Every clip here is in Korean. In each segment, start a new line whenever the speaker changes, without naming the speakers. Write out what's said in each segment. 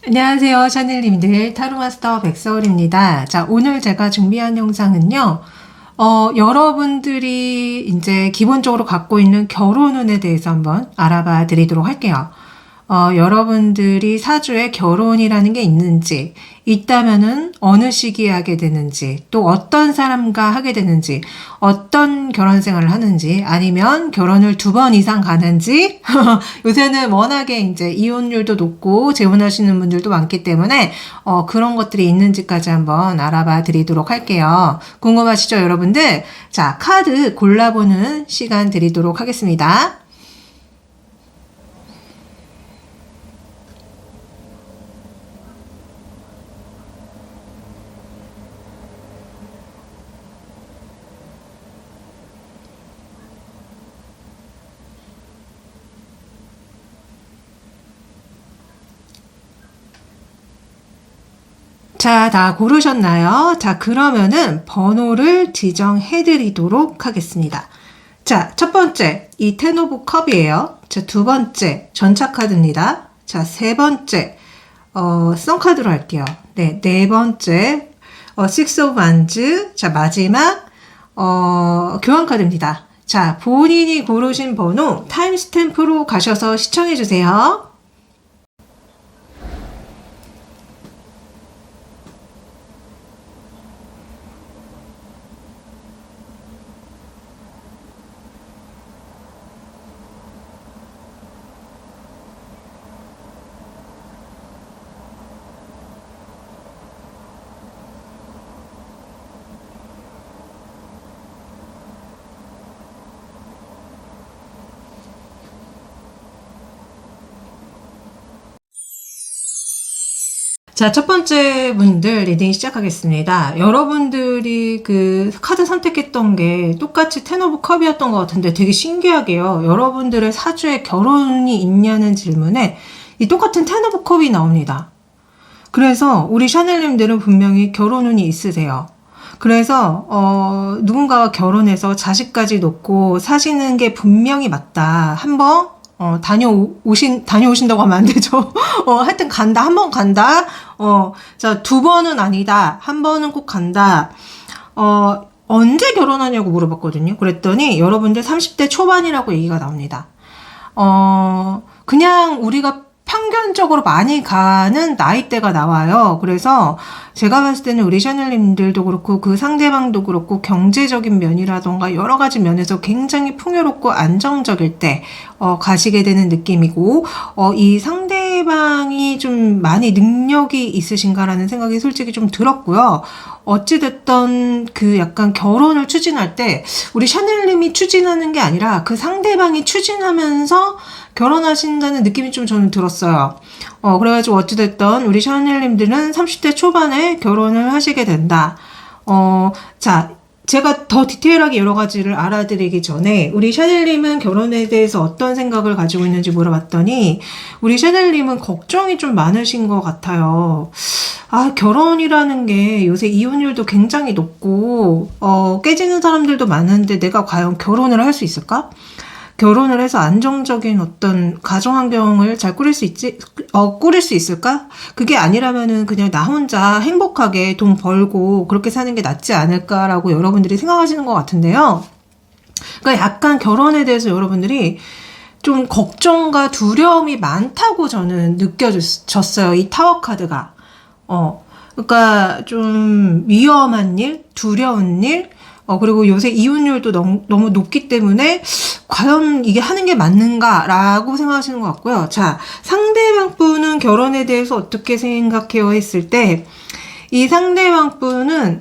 안녕하세요, 샤넬님들. 타로마스터 백서울입니다. 자, 오늘 제가 준비한 영상은요, 여러분들이 이제 기본적으로 갖고 있는 결혼운에 대해서 한번 알아봐 드리도록 할게요. 여러분들이 사주에 결혼이라는 게 있는지, 있다면은 어느 시기에 하게 되는지, 또 어떤 사람과 하게 되는지, 어떤 결혼 생활을 하는지, 아니면 결혼을 2번 이상 가는지, 요새는 워낙에 이제 이혼율도 높고 재혼하시는 분들도 많기 때문에, 그런 것들이 있는지까지 한번 알아봐 드리도록 할게요. 궁금하시죠, 여러분들? 자, 카드 골라보는 시간 드리도록 하겠습니다. 자, 다 고르셨나요? 자, 그러면은 번호를 지정해 드리도록 하겠습니다. 자, 첫 번째, 이 텐 오브 컵이에요. 자, 두 번째, 전차 카드입니다. 자, 세 번째, 썬카드로 할게요. 네, 네 번째, 식스 오브 완즈. 자, 마지막, 교환 카드입니다. 자, 본인이 고르신 번호 타임스탬프로 가셔서 시청해 주세요. 자, 첫 번째 분들 리딩 시작하겠습니다. 여러분들이 그 카드 선택했던 게 똑같이 텐 오브 컵이었던 것 같은데 되게 신기하게요. 여러분들의 사주에 결혼이 있냐는 질문에 이 똑같은 텐 오브 컵이 나옵니다. 그래서 우리 샤넬님들은 분명히 결혼운이 있으세요. 그래서 누군가와 결혼해서 자식까지 놓고 사시는 게 분명히 맞다. 한번 다녀오신다고 하면 안 되죠. 하여튼 간다. 한 번 간다. 자, 2번은 아니다. 한 번은 꼭 간다. 언제 결혼하냐고 물어봤거든요. 그랬더니 여러분들 30대 초반이라고 얘기가 나옵니다. 그냥 우리가 평균적으로 많이 가는 나이대가 나와요. 그래서 제가 봤을 때는 우리 샤넬님들도 그렇고 그 상대방도 그렇고 경제적인 면이라던가 여러 가지 면에서 굉장히 풍요롭고 안정적일 때 가시게 되는 느낌이고 이 상대방이 좀 많이 능력이 있으신가라는 생각이 솔직히 좀 들었고요. 어찌됐던 그 약간 결혼을 추진할 때 우리 샤넬님이 추진하는 게 아니라 그 상대방이 추진하면서 결혼하신다는 느낌이 좀 저는 들었어요. 그래가지고 어찌됐던 우리 샤넬님들은 30대 초반에 결혼을 하시게 된다. 자, 제가 더 디테일하게 여러 가지를 알아드리기 전에 우리 샤넬님은 결혼에 대해서 어떤 생각을 가지고 있는지 물어봤더니 우리 샤넬님은 걱정이 좀 많으신 것 같아요. 아, 결혼이라는 게 요새 이혼율도 굉장히 높고 깨지는 사람들도 많은데 내가 과연 결혼을 할 수 있을까? 결혼을 해서 안정적인 어떤 가정 환경을 잘 꾸릴 수 있을까? 그게 아니라면은 그냥 나 혼자 행복하게 돈 벌고 그렇게 사는 게 낫지 않을까라고 여러분들이 생각하시는 것 같은데요. 그러니까 약간 결혼에 대해서 여러분들이 좀 걱정과 두려움이 많다고 저는 느껴졌어요. 이 타워 카드가. 그러니까 좀 위험한 일, 두려운 일, 그리고 요새 이혼율도 너무 높기 때문에 과연 이게 하는 게 맞는가라고 생각하시는 것 같고요. 자, 상대방 분은 결혼에 대해서 어떻게 생각해요 했을 때 이 상대방 분은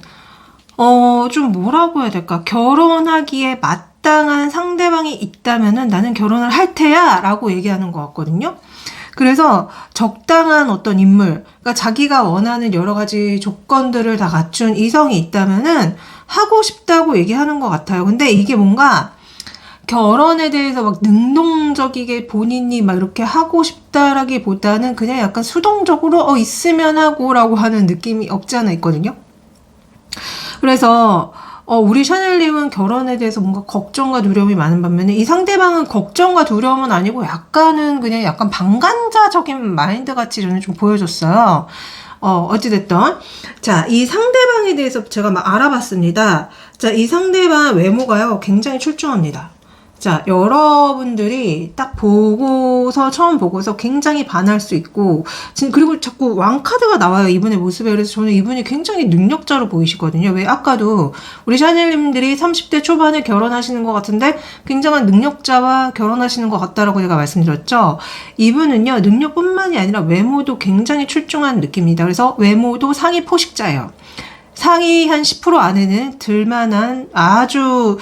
좀 뭐라고 해야 될까? 결혼하기에 마땅한 상대방이 있다면은 나는 결혼을 할 테야 라고 얘기하는 것 같거든요. 그래서 적당한 어떤 인물, 그러니까 자기가 원하는 여러 가지 조건들을 다 갖춘 이성이 있다면은 하고 싶다고 얘기하는 것 같아요. 근데 이게 뭔가 결혼에 대해서 막 능동적이게 본인이 막 이렇게 하고 싶다라기보다는 그냥 약간 수동적으로 있으면 하고라고 하는 느낌이 없지 않아 있거든요. 그래서 우리 샤넬님은 결혼에 대해서 뭔가 걱정과 두려움이 많은 반면에 이 상대방은 걱정과 두려움은 아니고 약간은 그냥 약간 방관자적인 마인드 같이 저는 좀 보여줬어요. 어찌됐든. 자, 이 상대방에 대해서 제가 막 알아봤습니다. 자, 이 상대방 외모가요, 굉장히 출중합니다. 자, 여러분들이 딱 처음 보고서 굉장히 반할 수 있고, 그리고 자꾸 왕카드가 나와요, 이분의 모습에. 그래서 저는 이분이 굉장히 능력자로 보이시거든요. 왜 아까도 우리 샤넬님들이 30대 초반에 결혼하시는 것 같은데, 굉장한 능력자와 결혼하시는 것 같다라고 제가 말씀드렸죠. 이분은요, 능력뿐만이 아니라 외모도 굉장히 출중한 느낌입니다. 그래서 외모도 상위 포식자예요. 상위 한 10% 안에는 들만한 아주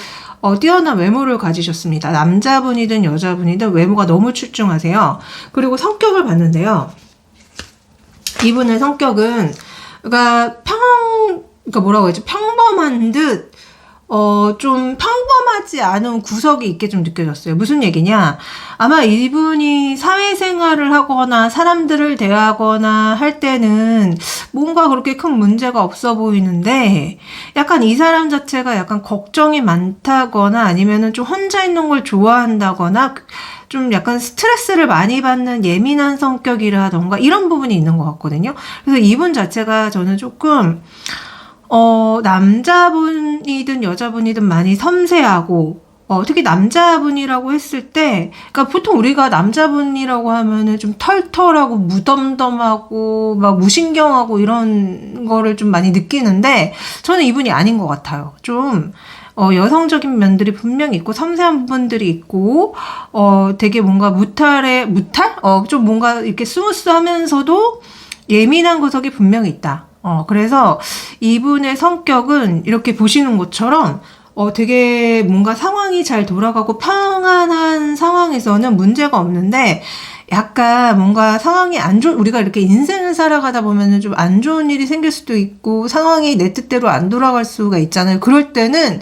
뛰어난 외모를 가지셨습니다. 남자분이든 여자분이든 외모가 너무 출중하세요. 그리고 성격을 봤는데요. 이분의 성격은, 그러니까 뭐라고 해야지? 평범한 듯, 좀 평범하지 않은 구석이 있게 좀 느껴졌어요. 무슨 얘기냐? 아마 이분이 사회생활을 하거나 사람들을 대하거나 할 때는 뭔가 그렇게 큰 문제가 없어 보이는데 약간 이 사람 자체가 약간 걱정이 많다거나 아니면은 좀 혼자 있는 걸 좋아한다거나 좀 약간 스트레스를 많이 받는 예민한 성격이라던가 이런 부분이 있는 것 같거든요. 그래서 이분 자체가 저는 조금 남자분이든 여자분이든 많이 섬세하고, 특히 남자분이라고 했을 때, 그러니까 보통 우리가 남자분이라고 하면은 좀 털털하고 무덤덤하고 막 무신경하고 이런 거를 좀 많이 느끼는데, 저는 이분이 아닌 것 같아요. 좀, 여성적인 면들이 분명히 있고, 섬세한 부분들이 있고, 되게 뭔가 좀 뭔가 이렇게 스무스 하면서도 예민한 구석이 분명히 있다. 그래서 이분의 성격은 이렇게 보시는 것처럼 되게 뭔가 상황이 잘 돌아가고 평안한 상황에서는 문제가 없는데 약간 뭔가 상황이 우리가 이렇게 인생을 살아가다 보면은 좀 안 좋은 일이 생길 수도 있고 상황이 내 뜻대로 안 돌아갈 수가 있잖아요. 그럴 때는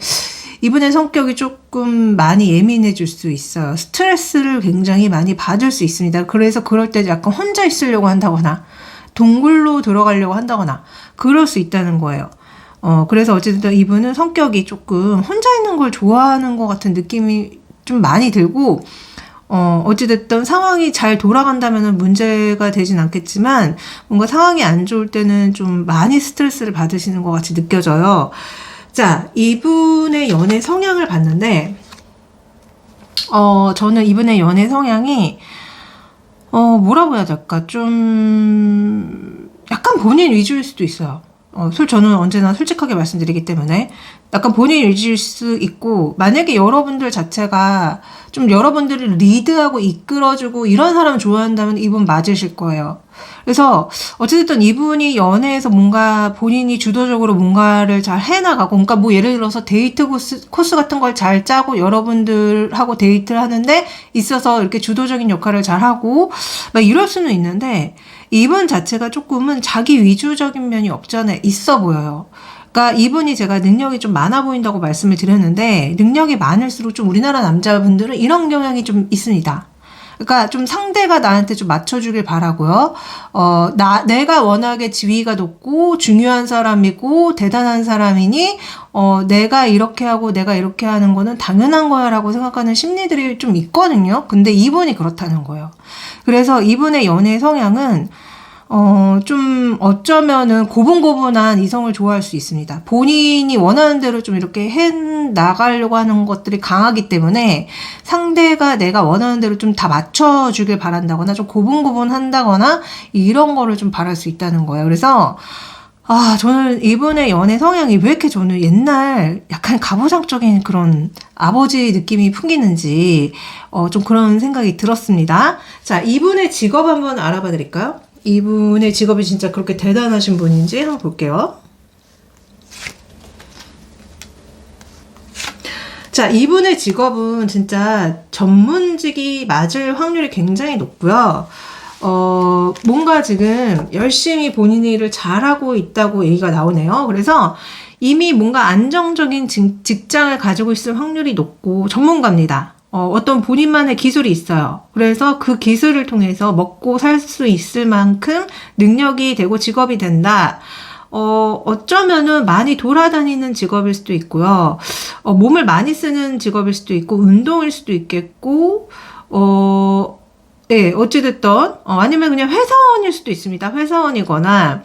이분의 성격이 조금 많이 예민해질 수 있어요. 스트레스를 굉장히 많이 받을 수 있습니다. 그래서 그럴 때 약간 혼자 있으려고 한다거나 동굴로 들어가려고 한다거나 그럴 수 있다는 거예요. 그래서 어쨌든 이분은 성격이 조금 혼자 있는 걸 좋아하는 것 같은 느낌이 좀 많이 들고 어찌됐든 상황이 잘 돌아간다면 문제가 되진 않겠지만 뭔가 상황이 안 좋을 때는 좀 많이 스트레스를 받으시는 것 같이 느껴져요. 자, 이분의 연애 성향을 봤는데 저는 이분의 연애 성향이 뭐라고 해야 될까? 좀, 약간 본인 위주일 수도 있어요. 저는 언제나 솔직하게 말씀드리기 때문에 약간 본인 위주일 수 있고, 만약에 여러분들 자체가 좀 여러분들을 리드하고 이끌어주고 이런 사람 좋아한다면 이분 맞으실 거예요. 그래서 어쨌든 이분이 연애에서 뭔가 본인이 주도적으로 뭔가를 잘 해나가고, 그러니까 뭐 예를 들어서 데이트 코스 같은 걸 잘 짜고 여러분들하고 데이트를 하는데 있어서 이렇게 주도적인 역할을 잘 하고 막 이럴 수는 있는데 이분 자체가 조금은 자기 위주적인 면이 없잖아요. 있어 보여요. 그러니까 이분이 제가 능력이 좀 많아 보인다고 말씀을 드렸는데 능력이 많을수록 좀 우리나라 남자분들은 이런 경향이 좀 있습니다. 그러니까 좀 상대가 나한테 좀 맞춰주길 바라고요. 내가 워낙에 지위가 높고 중요한 사람이고 대단한 사람이니 내가 이렇게 하고 내가 이렇게 하는 거는 당연한 거야 라고 생각하는 심리들이 좀 있거든요. 근데 이분이 그렇다는 거예요. 그래서 이분의 연애 성향은 좀 어쩌면은 고분고분한 이성을 좋아할 수 있습니다. 본인이 원하는 대로 좀 이렇게 해 나가려고 하는 것들이 강하기 때문에 상대가 내가 원하는 대로 좀 다 맞춰주길 바란다거나 좀 고분고분한다거나 이런 거를 좀 바랄 수 있다는 거예요. 그래서 저는 이분의 연애 성향이 왜 이렇게 저는 옛날 약간 가부장적인 그런 아버지 느낌이 풍기는지 좀 그런 생각이 들었습니다. 자, 이분의 직업 한번 알아봐 드릴까요? 이분의 직업이 진짜 그렇게 대단하신 분인지 한번 볼게요. 자, 이분의 직업은 진짜 전문직이 맞을 확률이 굉장히 높고요. 뭔가 지금 열심히 본인의 일을 잘하고 있다고 얘기가 나오네요. 그래서 이미 뭔가 안정적인 직장을 가지고 있을 확률이 높고 전문가입니다. 어떤 본인만의 기술이 있어요. 그래서 그 기술을 통해서 먹고 살 수 있을 만큼 능력이 되고 직업이 된다. 어쩌면은 많이 돌아다니는 직업일 수도 있고요. 몸을 많이 쓰는 직업일 수도 있고, 운동일 수도 있겠고, 네, 어찌됐든, 아니면 그냥 회사원일 수도 있습니다. 회사원이거나,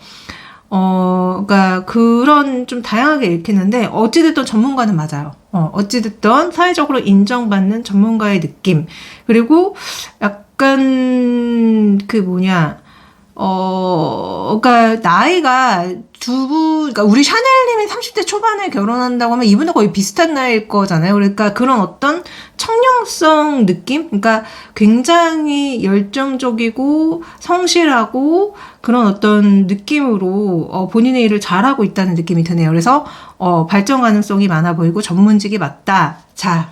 그러니까 그런 좀 다양하게 읽히는데, 어찌됐든 전문가는 맞아요. 어찌됐든 사회적으로 인정받는 전문가의 느낌. 그리고 약간, 그러니까 나이가 그러니까 우리 샤넬님이 30대 초반에 결혼한다고 하면 이분도 거의 비슷한 나이일 거잖아요. 그러니까 그런 어떤 청량성 느낌? 그러니까 굉장히 열정적이고 성실하고 그런 어떤 느낌으로 본인의 일을 잘하고 있다는 느낌이 드네요. 그래서 발전 가능성이 많아 보이고 전문직이 맞다. 자,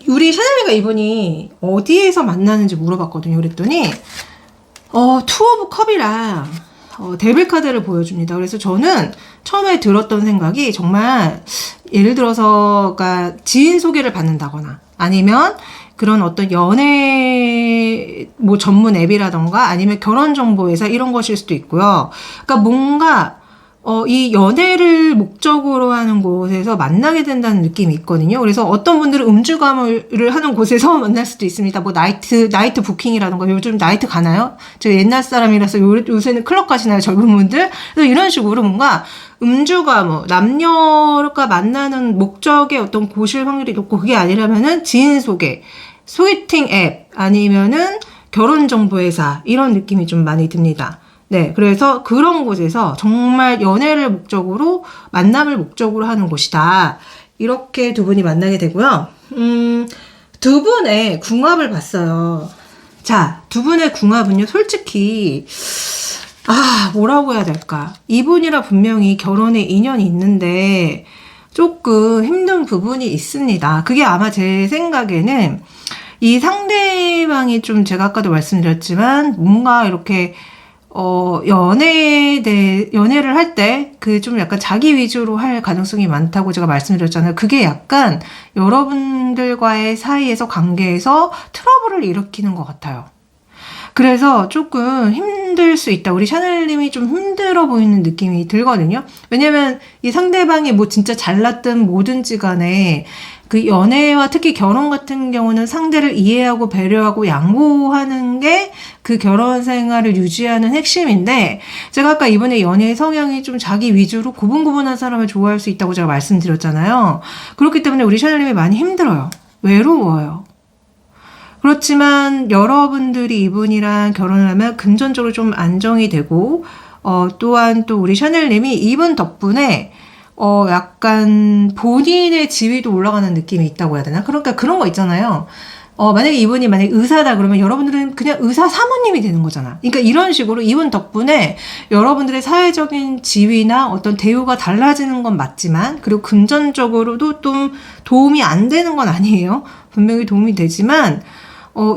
우리 샤넬리가 이분이 어디에서 만나는지 물어봤거든요. 그랬더니 투 오브 컵이랑 데빌 카드를 보여줍니다. 그래서 저는 처음에 들었던 생각이 정말 예를 들어서 그러니까 지인 소개를 받는다거나 아니면 그런 어떤 연애 뭐 전문 앱이라던가 아니면 결혼 정보회사 이런 것일 수도 있고요. 그러니까 뭔가 이 연애를 목적으로 하는 곳에서 만나게 된다는 느낌이 있거든요. 그래서 어떤 분들은 음주가물을 하는 곳에서 만날 수도 있습니다. 뭐 나이트 부킹이라던가 요즘 나이트 가나요? 제가 옛날 사람이라서 요새는 클럽 가시나요? 젊은 분들? 그래서 이런 식으로 뭔가 음주가물, 남녀가 만나는 목적의 어떤 곳일 확률이 높고 그게 아니라면은 지인 소개팅 앱 아니면은 결혼정보회사 이런 느낌이 좀 많이 듭니다. 네, 그래서 그런 곳에서 정말 연애를 목적으로, 만남을 목적으로 하는 곳이다. 이렇게 두 분이 만나게 되고요. 두 분의 궁합을 봤어요. 자, 두 분의 궁합은요, 솔직히, 뭐라고 해야 될까. 이분이랑 분명히 결혼에 인연이 있는데, 조금 힘든 부분이 있습니다. 그게 아마 제 생각에는, 이 상대방이 좀 제가 아까도 말씀드렸지만, 뭔가 이렇게, 연애를 할 때, 좀 약간 자기 위주로 할 가능성이 많다고 제가 말씀드렸잖아요. 그게 약간 여러분들과의 사이에서 관계에서 트러블을 일으키는 것 같아요. 그래서 조금 힘들 수 있다. 우리 샤넬님이 좀 힘들어 보이는 느낌이 들거든요. 왜냐면 이 상대방이 뭐 진짜 잘났든 뭐든지 간에 그 연애와 특히 결혼 같은 경우는 상대를 이해하고 배려하고 양보하는 게 그 결혼 생활을 유지하는 핵심인데 제가 아까 이번에 연애의 성향이 좀 자기 위주로 고분고분한 사람을 좋아할 수 있다고 제가 말씀드렸잖아요. 그렇기 때문에 우리 샤넬님이 많이 힘들어요. 외로워요. 그렇지만 여러분들이 이분이랑 결혼을 하면 금전적으로 좀 안정이 되고 또한 또 우리 샤넬님이 이분 덕분에 약간 본인의 지위도 올라가는 느낌이 있다고 해야 되나? 그러니까 그런 거 있잖아요. 만약에 이분이 만약에 의사다 그러면 여러분들은 그냥 의사 사모님이 되는 거잖아. 그러니까 이런 식으로 이분 덕분에 여러분들의 사회적인 지위나 어떤 대우가 달라지는 건 맞지만 그리고 금전적으로도 좀 도움이 안 되는 건 아니에요. 분명히 도움이 되지만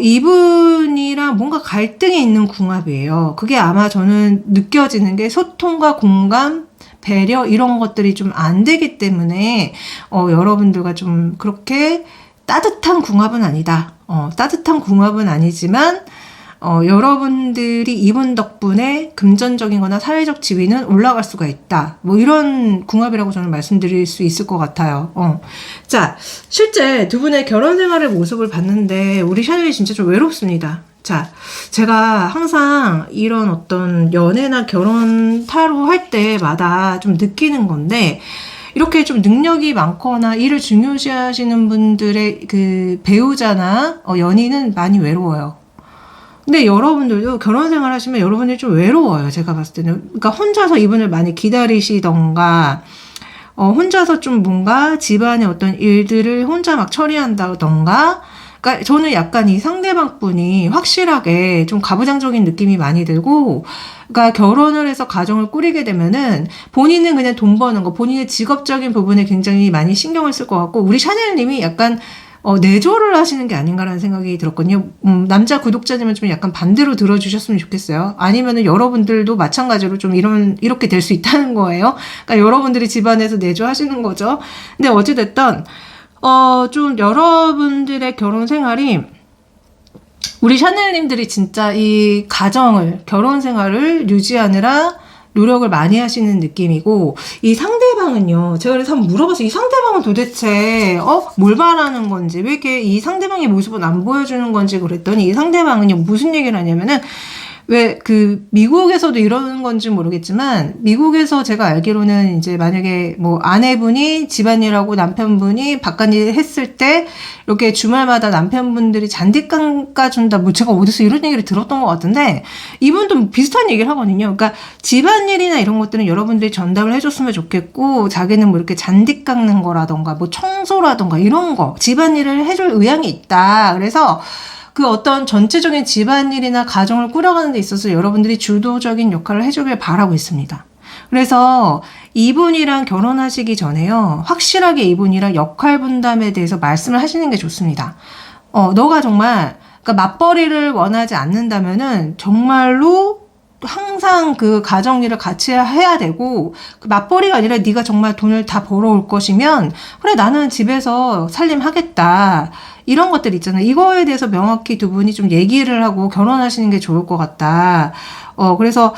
이분이랑 뭔가 갈등이 있는 궁합이에요. 그게 아마 저는 느껴지는 게 소통과 공감, 배려 이런 것들이 좀 안 되기 때문에 여러분들과 좀 그렇게 따뜻한 궁합은 아니다. 따뜻한 궁합은 아니지만 여러분들이 이분 덕분에 금전적인 거나 사회적 지위는 올라갈 수가 있다. 뭐 이런 궁합이라고 저는 말씀드릴 수 있을 것 같아요. 자, 실제 두 분의 결혼 생활의 모습을 봤는데 우리 샤넬이 진짜 좀 외롭습니다. 자, 제가 항상 이런 어떤 연애나 결혼 타로 할 때마다 좀 느끼는 건데 이렇게 좀 능력이 많거나 일을 중요시하시는 분들의 그 배우자나 연인은 많이 외로워요. 근데 여러분들도 결혼 생활 하시면 여러분들이 좀 외로워요. 제가 봤을 때는. 그러니까 혼자서 이분을 많이 기다리시던가, 혼자서 좀 뭔가 집안의 어떤 일들을 혼자 막 처리한다던가, 그러니까 저는 약간 이 상대방 분이 확실하게 좀 가부장적인 느낌이 많이 들고, 그러니까 결혼을 해서 가정을 꾸리게 되면은 본인은 그냥 돈 버는 거, 본인의 직업적인 부분에 굉장히 많이 신경을 쓸 것 같고, 우리 샤넬님이 약간 내조를 하시는 게 아닌가라는 생각이 들었거든요. 남자 구독자님은 좀 약간 반대로 들어주셨으면 좋겠어요. 아니면은 여러분들도 마찬가지로 좀 이렇게 될 수 있다는 거예요. 그러니까 여러분들이 집안에서 내조하시는 거죠. 근데 어찌됐든, 좀 여러분들의 결혼 생활이 우리 샤넬님들이 진짜 이 가정을, 결혼 생활을 유지하느라 노력을 많이 하시는 느낌이고, 이 상대방은요, 제가 그래서 한번 물어봤어요. 이 상대방은 도대체, 뭘 바라는 건지, 왜 이렇게 이 상대방의 모습은 안 보여주는 건지 그랬더니, 이 상대방은요, 무슨 얘기를 하냐면은, 왜 미국에서도 이러는 건지 모르겠지만, 미국에서 제가 알기로는 이제 만약에 뭐 아내분이 집안일하고 남편분이 바깥일 했을 때, 이렇게 주말마다 남편분들이 잔디깎 깎아준다, 뭐 제가 어디서 이런 얘기를 들었던 것 같은데, 이분도 비슷한 얘기를 하거든요. 그러니까 집안일이나 이런 것들은 여러분들이 전담을 해줬으면 좋겠고, 자기는 뭐 이렇게 잔디 깎는 거라던가, 뭐 청소라던가 이런 거, 집안일을 해줄 의향이 있다. 그래서 그 어떤 전체적인 집안일이나 가정을 꾸려가는 데 있어서 여러분들이 주도적인 역할을 해주길 바라고 있습니다. 그래서 이분이랑 결혼하시기 전에요, 확실하게 이분이랑 역할 분담에 대해서 말씀을 하시는 게 좋습니다. 너가 정말, 그러니까 맞벌이를 원하지 않는다면은 정말로 항상 그 가정일을 같이 해야 되고, 그 맞벌이가 아니라 네가 정말 돈을 다 벌어올 것이면, 그래, 나는 집에서 살림하겠다. 이런 것들 있잖아요. 이거에 대해서 명확히 두 분이 좀 얘기를 하고 결혼하시는 게 좋을 것 같다. 그래서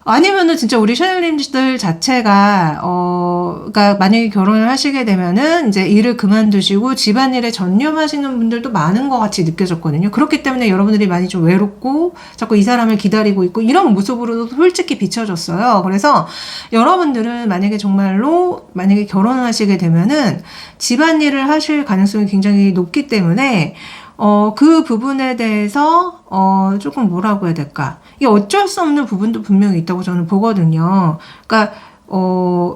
아니면은 진짜 우리 샤넬님들 자체가 그러니까 만약에 결혼을 하시게 되면은 이제 일을 그만두시고 집안일에 전념하시는 분들도 많은 것 같이 느껴졌거든요. 그렇기 때문에 여러분들이 많이 좀 외롭고 자꾸 이 사람을 기다리고 있고 이런 모습으로도 솔직히 비춰졌어요. 그래서 여러분들은 만약에 정말로 만약에 결혼을 하시게 되면은 집안일을 하실 가능성이 굉장히 높기 때문에 그 부분에 대해서, 조금 뭐라고 해야 될까. 이게 어쩔 수 없는 부분도 분명히 있다고 저는 보거든요. 그러니까,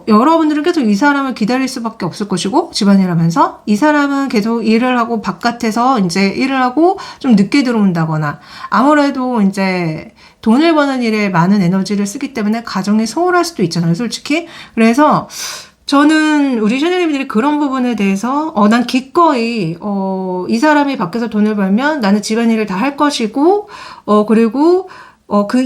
여러분들은 계속 이 사람을 기다릴 수밖에 없을 것이고, 집안일 하면서, 이 사람은 계속 일을 하고, 바깥에서 이제 일을 하고, 좀 늦게 들어온다거나, 아무래도 이제, 돈을 버는 일에 많은 에너지를 쓰기 때문에 가정이 소홀할 수도 있잖아요, 솔직히. 그래서, 저는 우리 샤넬님들이 그런 부분에 대해서 난 기꺼이 이 사람이 밖에서 돈을 벌면 나는 집안일을 다 할 것이고 그리고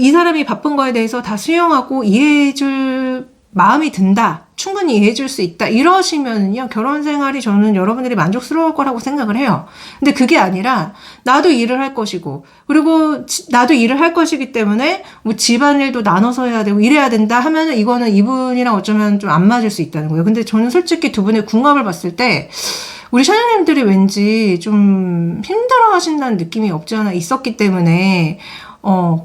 이 사람이 바쁜 거에 대해서 다 수용하고 이해해줄 마음이 든다. 충분히 이해해줄 수 있다. 이러시면은요, 결혼 생활이 저는 여러분들이 만족스러울 거라고 생각을 해요. 근데 그게 아니라, 나도 일을 할 것이고, 그리고 나도 일을 할 것이기 때문에, 뭐 집안일도 나눠서 해야 되고, 이래야 된다 하면은 이거는 이분이랑 어쩌면 좀 안 맞을 수 있다는 거예요. 근데 저는 솔직히 두 분의 궁합을 봤을 때, 우리 샤넬님들이 왠지 좀 힘들어 하신다는 느낌이 없지 않아 있었기 때문에,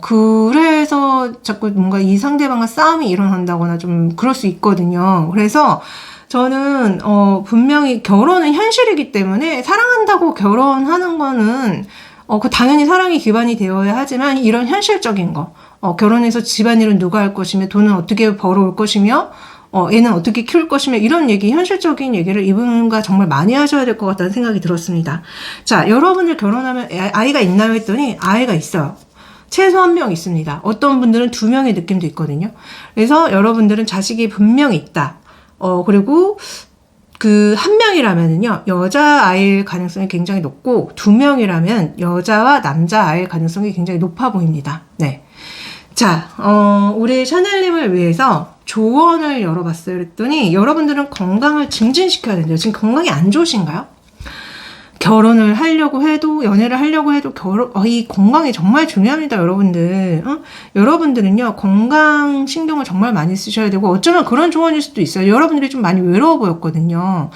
그래서 자꾸 뭔가 이 상대방과 싸움이 일어난다거나 좀 그럴 수 있거든요. 그래서 저는, 분명히 결혼은 현실이기 때문에 사랑한다고 결혼하는 거는, 당연히 사랑이 기반이 되어야 하지만 이런 현실적인 거, 결혼해서 집안일은 누가 할 것이며 돈은 어떻게 벌어올 것이며, 애는 어떻게 키울 것이며 이런 얘기, 현실적인 얘기를 이분과 정말 많이 하셔야 될 것 같다는 생각이 들었습니다. 자, 여러분들 결혼하면 아이가 있나요? 했더니 아이가 있어요. 최소 1명 있습니다. 어떤 분들은 2명의 느낌도 있거든요. 그래서 여러분들은 자식이 분명히 있다. 그리고 그 1명이라면은요, 여자아이일 가능성이 굉장히 높고, 2명이라면 여자와 남자아이일 가능성이 굉장히 높아 보입니다. 네. 자, 우리 샤넬님을 위해서 조언을 열어봤어요. 그랬더니 여러분들은 건강을 증진시켜야 된대요. 지금 건강이 안 좋으신가요? 결혼을 하려고 해도, 연애를 하려고 해도 이 건강이 정말 중요합니다, 여러분들. 여러분들은요, 건강 신경을 정말 많이 쓰셔야 되고, 어쩌면 그런 조언일 수도 있어요. 여러분들이 좀 많이 외로워 보였거든요.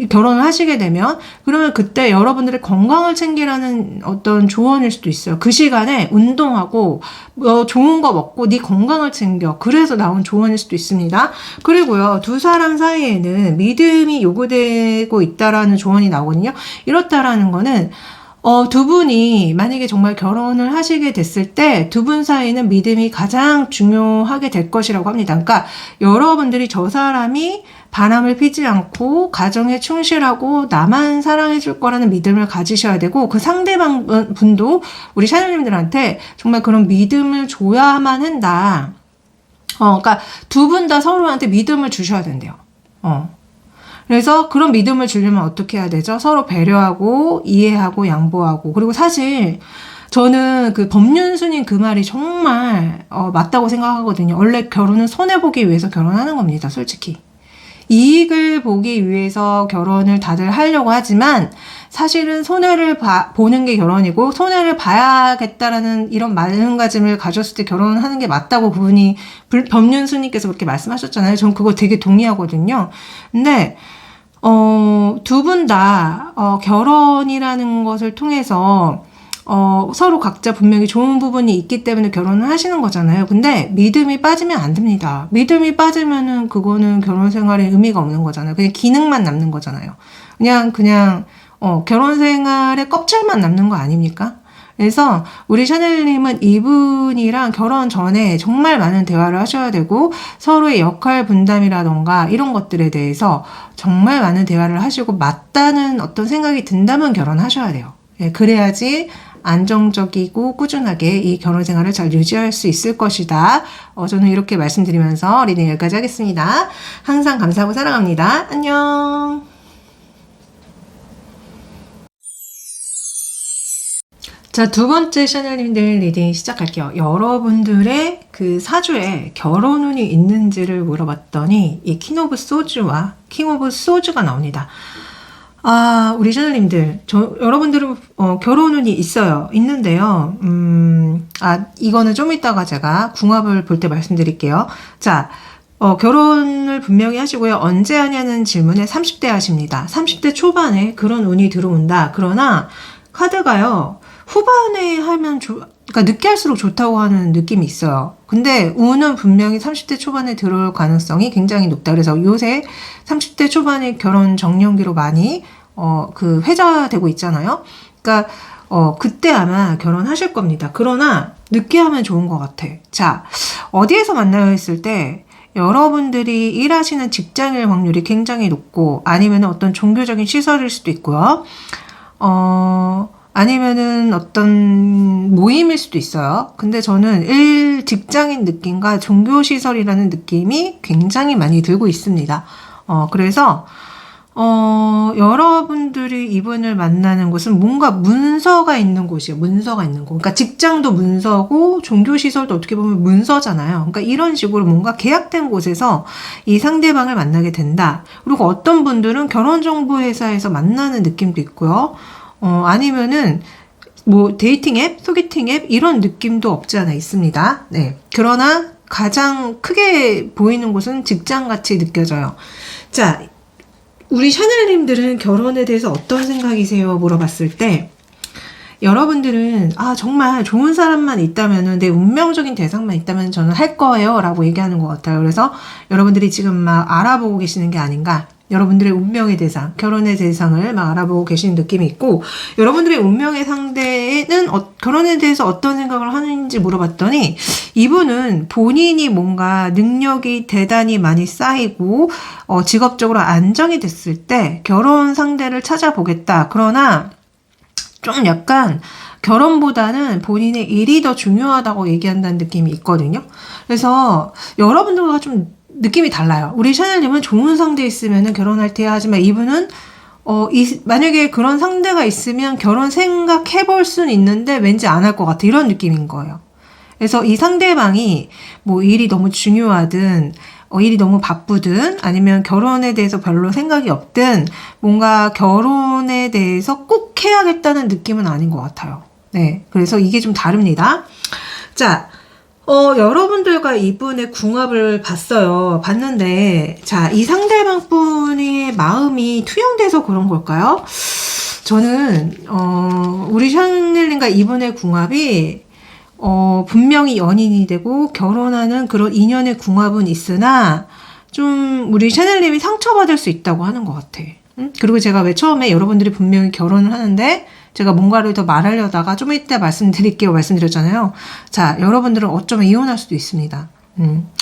결혼을 하시게 되면, 그러면 그때 여러분들의 건강을 챙기라는 어떤 조언일 수도 있어요. 그 시간에 운동하고, 좋은 거 먹고, 네 건강을 챙겨. 그래서 나온 조언일 수도 있습니다. 그리고요, 두 사람 사이에는 믿음이 요구되고 있다라는 조언이 나오거든요. 이렇다라는 거는, 두 분이 만약에 정말 결혼을 하시게 됐을 때 두 분 사이는 믿음이 가장 중요하게 될 것이라고 합니다. 그러니까 여러분들이 저 사람이 바람을 피지 않고 가정에 충실하고 나만 사랑해 줄 거라는 믿음을 가지셔야 되고, 그 상대방 분도 우리 샤넬님들한테 정말 그런 믿음을 줘야만 한다. 그러니까 두 분 다 서로한테 믿음을 주셔야 된대요. 그래서 그런 믿음을 주려면 어떻게 해야 되죠? 서로 배려하고 이해하고 양보하고. 그리고 사실 저는 그 법륜스님 그 말이 정말 맞다고 생각하거든요. 원래 결혼은 손해보기 위해서 결혼하는 겁니다, 솔직히. 이익을 보기 위해서 결혼을 다들 하려고 하지만 사실은 손해를 보는 게 결혼이고 손해를 봐야겠다라는 이런 마음가짐을 가졌을 때 결혼을 하는 게 맞다고 그분이 법륜스님께서 그렇게 말씀하셨잖아요. 전 그거 되게 동의하거든요. 근데 두 분 다 결혼이라는 것을 통해서 서로 각자 분명히 좋은 부분이 있기 때문에 결혼을 하시는 거잖아요. 근데 믿음이 빠지면 안 됩니다. 믿음이 빠지면은 그거는 결혼 생활에 의미가 없는 거잖아요. 그냥 기능만 남는 거잖아요. 그냥 결혼 생활의 껍질만 남는 거 아닙니까? 그래서 우리 샤넬님은 이분이랑 결혼 전에 정말 많은 대화를 하셔야 되고 서로의 역할 분담이라던가 이런 것들에 대해서 정말 많은 대화를 하시고 맞다는 어떤 생각이 든다면 결혼하셔야 돼요. 예, 그래야지 안정적이고 꾸준하게 이 결혼 생활을 잘 유지할 수 있을 것이다. 저는 이렇게 말씀드리면서 리딩 여기까지 하겠습니다. 항상 감사하고 사랑합니다. 안녕. 자, 두 번째 샤넬님들 리딩 시작할게요. 여러분들의 그 사주에 결혼운이 있는지를 물어봤더니 이 킹 오브 소즈와 킹 오브 소즈가 나옵니다. 우리 샤넬님들, 여러분들은 결혼운이 있어요. 있는데요. 이거는 좀 이따가 제가 궁합을 볼 때 말씀드릴게요. 자, 결혼을 분명히 하시고요. 언제 하냐는 질문에 30대 하십니다. 30대 초반에 그런 운이 들어온다. 그러나 카드가요. 후반에 하면 그러니까 늦게 할수록 좋다고 하는 느낌이 있어요. 근데 운은 분명히 30대 초반에 들어올 가능성이 굉장히 높다. 그래서 요새 30대 초반에 결혼 정년기로 많이 회자되고 있잖아요. 그러니까 그때 아마 결혼하실 겁니다. 그러나 늦게 하면 좋은 것 같아. 자, 어디에서 만나요 했을 때 여러분들이 일하시는 직장일 확률이 굉장히 높고 아니면 어떤 종교적인 시설일 수도 있고요. 아니면은 어떤 모임일 수도 있어요. 근데 저는 직장인 느낌과 종교시설이라는 느낌이 굉장히 많이 들고 있습니다. 그래서, 여러분들이 이분을 만나는 곳은 뭔가 문서가 있는 곳이에요. 문서가 있는 곳. 그러니까 직장도 문서고 종교시설도 어떻게 보면 문서잖아요. 그러니까 이런 식으로 뭔가 계약된 곳에서 이 상대방을 만나게 된다. 그리고 어떤 분들은 결혼정보회사에서 만나는 느낌도 있고요. 아니면은 데이팅 앱, 소개팅 앱 이런 느낌도 없지 않아 있습니다. 네. 그러나 가장 크게 보이는 곳은 직장같이 느껴져요. 자, 우리 샤넬님들은 결혼에 대해서 어떤 생각이세요? 물어봤을 때 여러분들은 정말 좋은 사람만 있다면은 내 운명적인 대상만 있다면 저는 할 거예요 라고 얘기하는 것 같아요. 그래서 여러분들이 지금 막 알아보고 계시는 게 아닌가. 여러분들의 운명의 대상, 결혼의 대상을 막 알아보고 계시는 느낌이 있고 여러분들의 운명의 상대는 결혼에 대해서 어떤 생각을 하는지 물어봤더니 이분은 본인이 뭔가 능력이 대단히 많이 쌓이고 직업적으로 안정이 됐을 때 결혼 상대를 찾아보겠다. 그러나 좀 약간 결혼보다는 본인의 일이 더 중요하다고 얘기한다는 느낌이 있거든요. 그래서 여러분들과 좀 느낌이 달라요. 우리 샤넬님은 좋은 상대 있으면 결혼할 때 하지만 이분은 만약에 그런 상대가 있으면 결혼 생각해볼 수는 있는데 왠지 안 할 것 같아. 이런 느낌인 거예요. 그래서 이 상대방이 일이 너무 중요하든 일이 너무 바쁘든 아니면 결혼에 대해서 별로 생각이 없든 뭔가 결혼에 대해서 꼭 해야겠다는 느낌은 아닌 것 같아요. 네. 그래서 이게 좀 다릅니다. 자, 여러분들과 이분의 궁합을 봤는데, 자, 이 상대방 분의 마음이 투영돼서 그런 걸까요? 저는, 우리 샤넬님과 이분의 궁합이, 분명히 연인이 되고 결혼하는 그런 인연의 궁합은 있으나, 좀, 우리 샤넬님이 상처받을 수 있다고 하는 것 같아. 그리고 제가 왜 처음에 여러분들이 분명히 결혼을 하는데, 제가 뭔가를 더 말하려다가 좀 이따 말씀드렸잖아요. 자, 여러분들은 어쩌면 이혼할 수도 있습니다.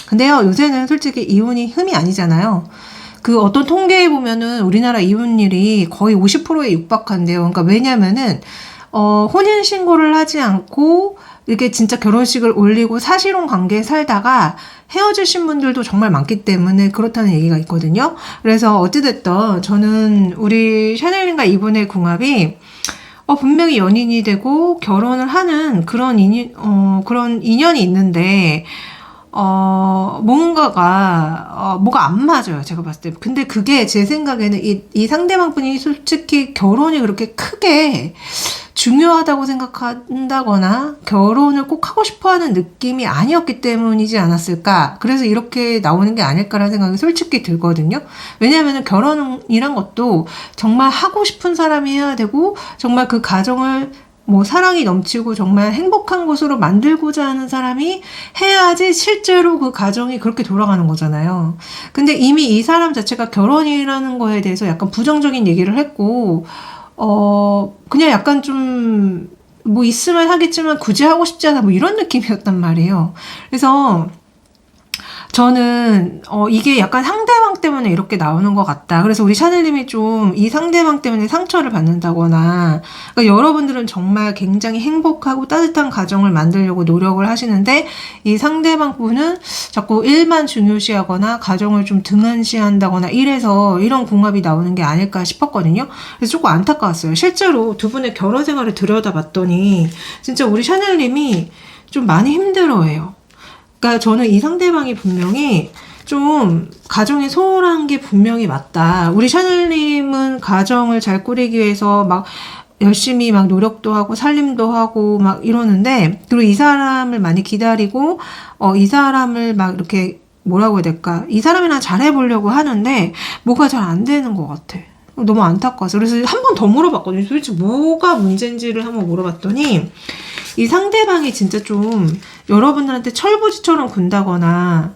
근데요, 요새는 솔직히 이혼이 흠이 아니잖아요. 그 어떤 통계에 보면은 우리나라 이혼율이 거의 50%에 육박한대요. 그러니까 왜냐면은, 혼인신고를 하지 않고, 이렇게 진짜 결혼식을 올리고 사실혼 관계에 살다가 헤어지신 분들도 정말 많기 때문에 그렇다는 얘기가 있거든요. 그래서 어찌됐든 저는 우리 샤넬님과 이분의 궁합이 분명히 연인이 되고 결혼을 하는 그런 인연이 있는데, 뭐가 안 맞아요. 제가 봤을 때. 근데 그게 제 생각에는 이 상대방 분이 솔직히 결혼이 그렇게 크게 중요하다고 생각한다거나 결혼을 꼭 하고 싶어 하는 느낌이 아니었기 때문이지 않았을까. 그래서 이렇게 나오는 게 아닐까라는 생각이 솔직히 들거든요. 왜냐하면 결혼이란 것도 정말 하고 싶은 사람이 해야 되고, 정말 그 가정을 뭐 사랑이 넘치고 정말 행복한 곳으로 만들고자 하는 사람이 해야지 실제로 그 가정이 그렇게 돌아가는 거잖아요. 근데 이미 이 사람 자체가 결혼이라는 거에 대해서 약간 부정적인 얘기를 했고, 그냥 약간 좀, 뭐 있으면 하겠지만 굳이 하고 싶지 않아, 뭐 이런 느낌이었단 말이에요. 그래서 저는 이게 약간 상대방 때문에 이렇게 나오는 것 같다. 그래서 우리 샤넬님이 좀 이 상대방 때문에 상처를 받는다거나, 그러니까 여러분들은 정말 굉장히 행복하고 따뜻한 가정을 만들려고 노력을 하시는데, 이 상대방 분은 자꾸 일만 중요시하거나 가정을 좀 등한시한다거나 이래서 이런 궁합이 나오는 게 아닐까 싶었거든요. 그래서 조금 안타까웠어요. 실제로 두 분의 결혼 생활을 들여다봤더니 진짜 우리 샤넬님이 좀 많이 힘들어해요. 그러니까 저는 이 상대방이 분명히 좀 가정에 소홀한 게 분명히 맞다. 우리 샤넬님은 가정을 잘 꾸리기 위해서 막 열심히 막 노력도 하고 살림도 하고 막 이러는데, 그리고 이 사람을 많이 기다리고 이 사람을 막 이렇게 뭐라고 해야 될까, 이 사람이랑 잘해보려고 하는데 뭐가 잘 안 되는 것 같아. 너무 안타까워서. 그래서 한 번 더 물어봤거든요. 도대체 뭐가 문제인지를 한번 물어봤더니, 이 상대방이 진짜 좀 여러분들한테 철부지처럼 군다거나,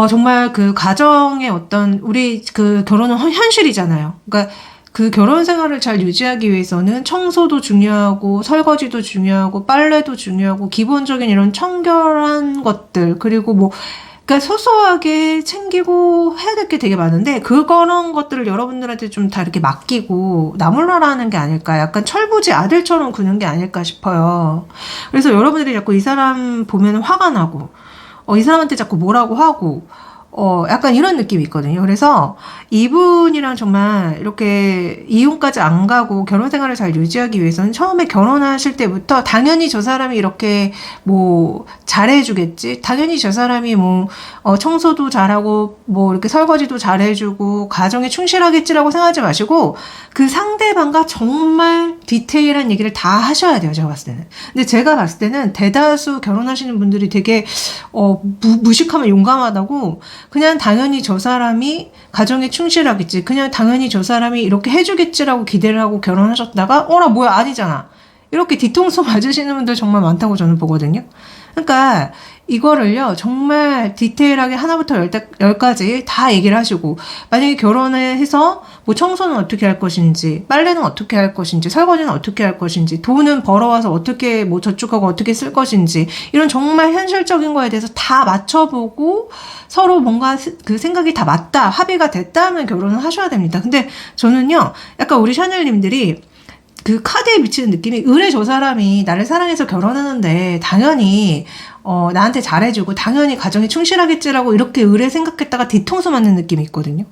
정말 그 가정의 어떤, 우리 그 결혼은 현실이잖아요. 그러니까 그 결혼 생활을 잘 유지하기 위해서는 청소도 중요하고, 설거지도 중요하고, 빨래도 중요하고, 기본적인 이런 청결한 것들, 그리고 뭐, 그러니까 소소하게 챙기고 해야 될 게 되게 많은데, 그런 것들을 여러분들한테 좀 다 이렇게 맡기고 나몰라라 하는 게 아닐까, 약간 철부지 아들처럼 구는 게 아닐까 싶어요. 그래서 여러분들이 자꾸 이 사람 보면 화가 나고, 이 사람한테 자꾸 뭐라고 하고, 약간 이런 느낌이 있거든요. 그래서 이분이랑 정말 이렇게 이혼까지 안 가고 결혼 생활을 잘 유지하기 위해서는 처음에 결혼하실 때부터 당연히 저 사람이 이렇게 뭐 잘해주겠지. 당연히 저 사람이 뭐 청소도 잘하고 뭐 이렇게 설거지도 잘해주고 가정에 충실하겠지라고 생각하지 마시고, 그 상대방과 정말 디테일한 얘기를 다 하셔야 돼요. 제가 봤을 때는. 근데 제가 봤을 때는 대다수 결혼하시는 분들이 되게 무식하면 용감하다고, 그냥 당연히 저 사람이 가정에 충실하겠지, 그냥 당연히 저 사람이 이렇게 해주겠지라고 기대를 하고 결혼하셨다가 나 뭐야 아니잖아, 이렇게 뒤통수 맞으시는 분들 정말 많다고 저는 보거든요. 그러니까 이거를요 정말 디테일하게 하나부터 열까지 다 얘기를 하시고, 만약에 결혼을 해서 뭐 청소는 어떻게 할 것인지, 빨래는 어떻게 할 것인지, 설거지는 어떻게 할 것인지, 돈은 벌어와서 어떻게 뭐 저축하고 어떻게 쓸 것인지, 이런 정말 현실적인 거에 대해서 다 맞춰보고 서로 뭔가 그 생각이 다 맞다, 합의가 됐다 하면 결혼을 하셔야 됩니다. 근데 저는요 약간 우리 샤넬님들이 그 카드에 비치는 느낌이, 의뢰 저 사람이 나를 사랑해서 결혼하는데 당연히 나한테 잘해주고 당연히 가정에 충실하겠지라고 이렇게 의뢰 생각했다가 뒤통수 맞는 느낌이 있거든요.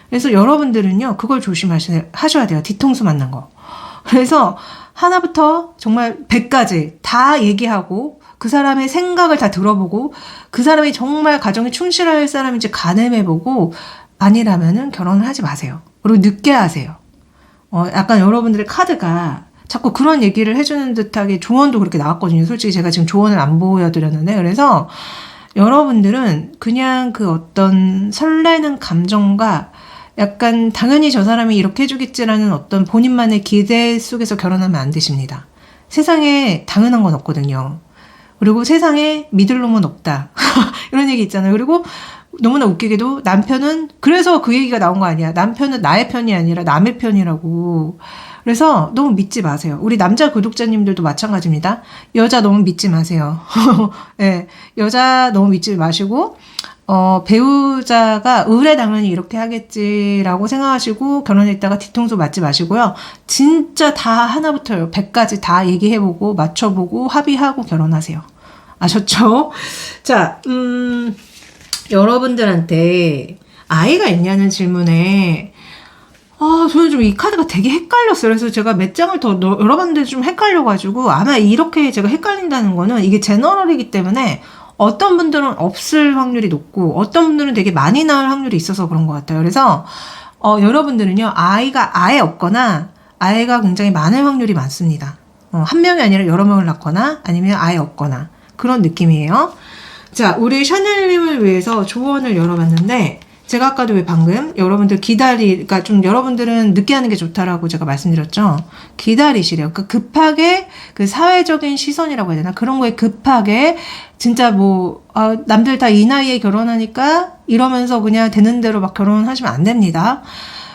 그래서 여러분들은요 그걸 조심하셔야 돼요. 뒤통수 맞는 거. 그래서 하나부터 정말 100까지 다 얘기하고, 그 사람의 생각을 다 들어보고, 그 사람이 정말 가정에 충실할 사람인지 가늠해보고, 아니라면은 결혼을 하지 마세요. 그리고 늦게 하세요. 약간 여러분들의 카드가 자꾸 그런 얘기를 해주는 듯하게 조언도 그렇게 나왔거든요. 솔직히 제가 지금 조언을 안 보여드렸는데, 그래서 여러분들은 그냥 그 어떤 설레는 감정과 약간 당연히 저 사람이 이렇게 해주겠지라는 어떤 본인만의 기대 속에서 결혼하면 안 되십니다. 세상에 당연한 건 없거든요. 그리고 세상에 믿을 놈은 없다. 이런 얘기 있잖아요. 그리고 너무나 웃기게도 남편은, 그래서 그 얘기가 나온 거 아니야. 남편은 나의 편이 아니라 남의 편이라고. 그래서 너무 믿지 마세요. 우리 남자 구독자님들도 마찬가지입니다. 여자 너무 믿지 마세요. 네, 여자 너무 믿지 마시고, 배우자가 의뢰 당연히 이렇게 하겠지라고 생각하시고 결혼했다가 뒤통수 맞지 마시고요. 진짜 다 하나부터 100까지 다 얘기해보고 맞춰보고 합의하고 결혼하세요. 아셨죠? 자, 여러분들한테 아이가 있냐는 질문에, 저는 좀 이 카드가 되게 헷갈렸어요. 그래서 제가 몇 장을 더 열어봤는데 좀 헷갈려가지고, 아마 이렇게 제가 헷갈린다는 거는 이게 제너럴이기 때문에 어떤 분들은 없을 확률이 높고 어떤 분들은 되게 많이 낳을 확률이 있어서 그런 것 같아요. 그래서 여러분들은요, 아이가 아예 없거나 아이가 굉장히 많을 확률이 많습니다. 한 명이 아니라 여러 명을 낳거나 아니면 아예 없거나 그런 느낌이에요. 자, 우리 샤넬님을 위해서 조언을 열어봤는데, 제가 아까도 왜 방금 여러분들 그러니까 좀 여러분들은 늦게 하는 게 좋다라고 제가 말씀드렸죠. 기다리시래요. 그 급하게 그 사회적인 시선이라고 해야 되나? 그런 거에 급하게 진짜 남들 다 이 나이에 결혼하니까 이러면서 그냥 되는 대로 막 결혼하시면 안 됩니다.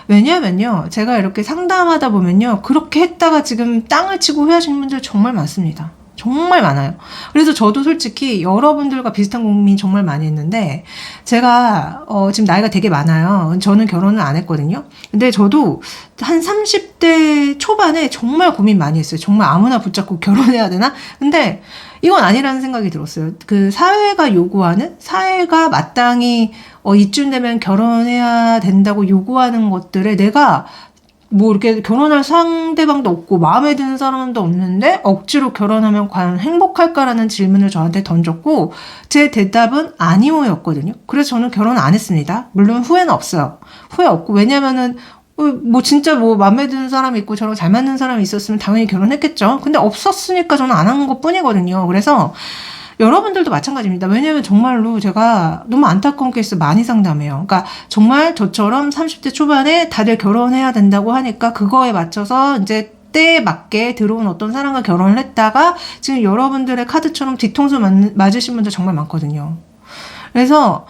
왜냐면요, 제가 이렇게 상담하다 보면요, 그렇게 했다가 지금 땅을 치고 후회하시는 분들 정말 많습니다. 정말 많아요. 그래서 저도 솔직히 여러분들과 비슷한 고민 정말 많이 했는데, 제가 지금 나이가 되게 많아요. 저는 결혼을 안 했거든요. 근데 저도 한 30대 초반에 정말 고민 많이 했어요. 정말 아무나 붙잡고 결혼해야 되나? 근데 이건 아니라는 생각이 들었어요. 그 사회가 마땅히 이쯤 되면 결혼해야 된다고 요구하는 것들에 내가 이렇게 결혼할 상대방도 없고 마음에 드는 사람도 없는데 억지로 결혼하면 과연 행복할까라는 질문을 저한테 던졌고, 제 대답은 아니오였거든요. 그래서 저는 결혼 안 했습니다. 물론 후회는 없어요. 후회 없고, 왜냐면은 진짜 마음에 드는 사람이 있고 저랑 잘 맞는 사람이 있었으면 당연히 결혼했겠죠. 근데 없었으니까 저는 안 한 것 뿐이거든요. 그래서 여러분들도 마찬가지입니다. 왜냐면 정말로 제가 너무 안타까운 케이스 많이 상담해요. 그러니까 정말 저처럼 30대 초반에 다들 결혼해야 된다고 하니까 그거에 맞춰서 이제 때에 맞게 들어온 어떤 사람과 결혼을 했다가 지금 여러분들의 카드처럼 뒤통수 맞으신 분들 정말 많거든요. 그래서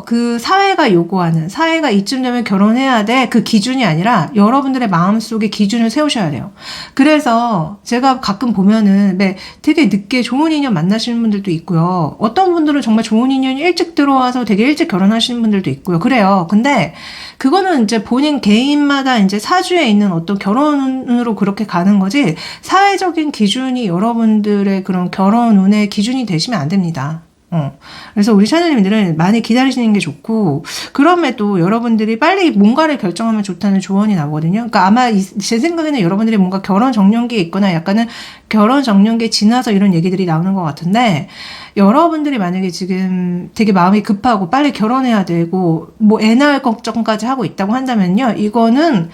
그 사회가 이쯤 되면 결혼해야 돼. 그 기준이 아니라 여러분들의 마음속에 기준을 세우셔야 돼요. 그래서 제가 가끔 보면은 되게 늦게 좋은 인연 만나시는 분들도 있고요. 어떤 분들은 정말 좋은 인연이 일찍 들어와서 되게 일찍 결혼하시는 분들도 있고요. 그래요. 근데 그거는 이제 본인 개인마다 이제 사주에 있는 어떤 결혼운으로 그렇게 가는 거지, 사회적인 기준이 여러분들의 그런 결혼운의 기준이 되시면 안 됩니다. 그래서 우리 샤넬님들은 많이 기다리시는 게 좋고, 그럼에도 여러분들이 빨리 뭔가를 결정하면 좋다는 조언이 나오거든요. 그러니까 아마 제 생각에는 여러분들이 뭔가 결혼 정년기에 있거나 약간은 결혼 정년기에 지나서 이런 얘기들이 나오는 것 같은데, 여러분들이 만약에 지금 되게 마음이 급하고 빨리 결혼해야 되고 애 낳을 걱정까지 하고 있다고 한다면요, 이거는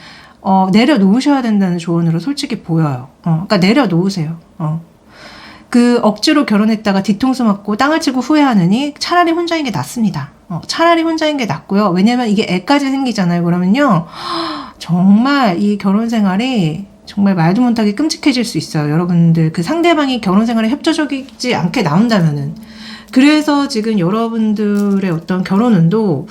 내려놓으셔야 된다는 조언으로 솔직히 보여요. 그러니까 내려놓으세요. 그 억지로 결혼했다가 뒤통수 맞고 땅을 치고 후회하느니 차라리 혼자인 게 낫습니다. 차라리 혼자인 게 낫고요. 왜냐면 이게 애까지 생기잖아요. 그러면요, 정말 이 결혼 생활이 정말 말도 못하게 끔찍해질 수 있어요. 여러분들 그 상대방이 결혼 생활에 협조적이지 않게 나온다면은. 그래서 지금 여러분들의 어떤 결혼운도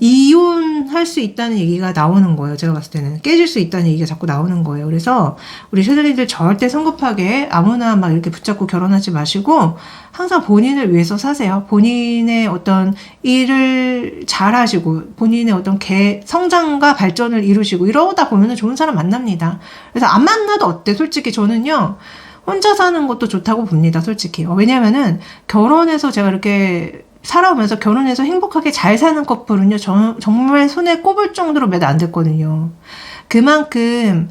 이혼할 수 있다는 얘기가 나오는 거예요. 제가 봤을 때는 깨질 수 있다는 얘기가 자꾸 나오는 거예요. 그래서 우리 샤넬님들 절대 성급하게 아무나 막 이렇게 붙잡고 결혼하지 마시고 항상 본인을 위해서 사세요. 본인의 어떤 일을 잘 하시고 본인의 어떤 성장과 발전을 이루시고 이러다 보면 좋은 사람 만납니다. 그래서 안 만나도 어때? 솔직히 저는요, 혼자 사는 것도 좋다고 봅니다. 솔직히. 왜냐면은 결혼해서 제가 이렇게 살아오면서 결혼해서 행복하게 잘 사는 커플은요, 정말 손에 꼽을 정도로 몇 안 됐거든요. 그만큼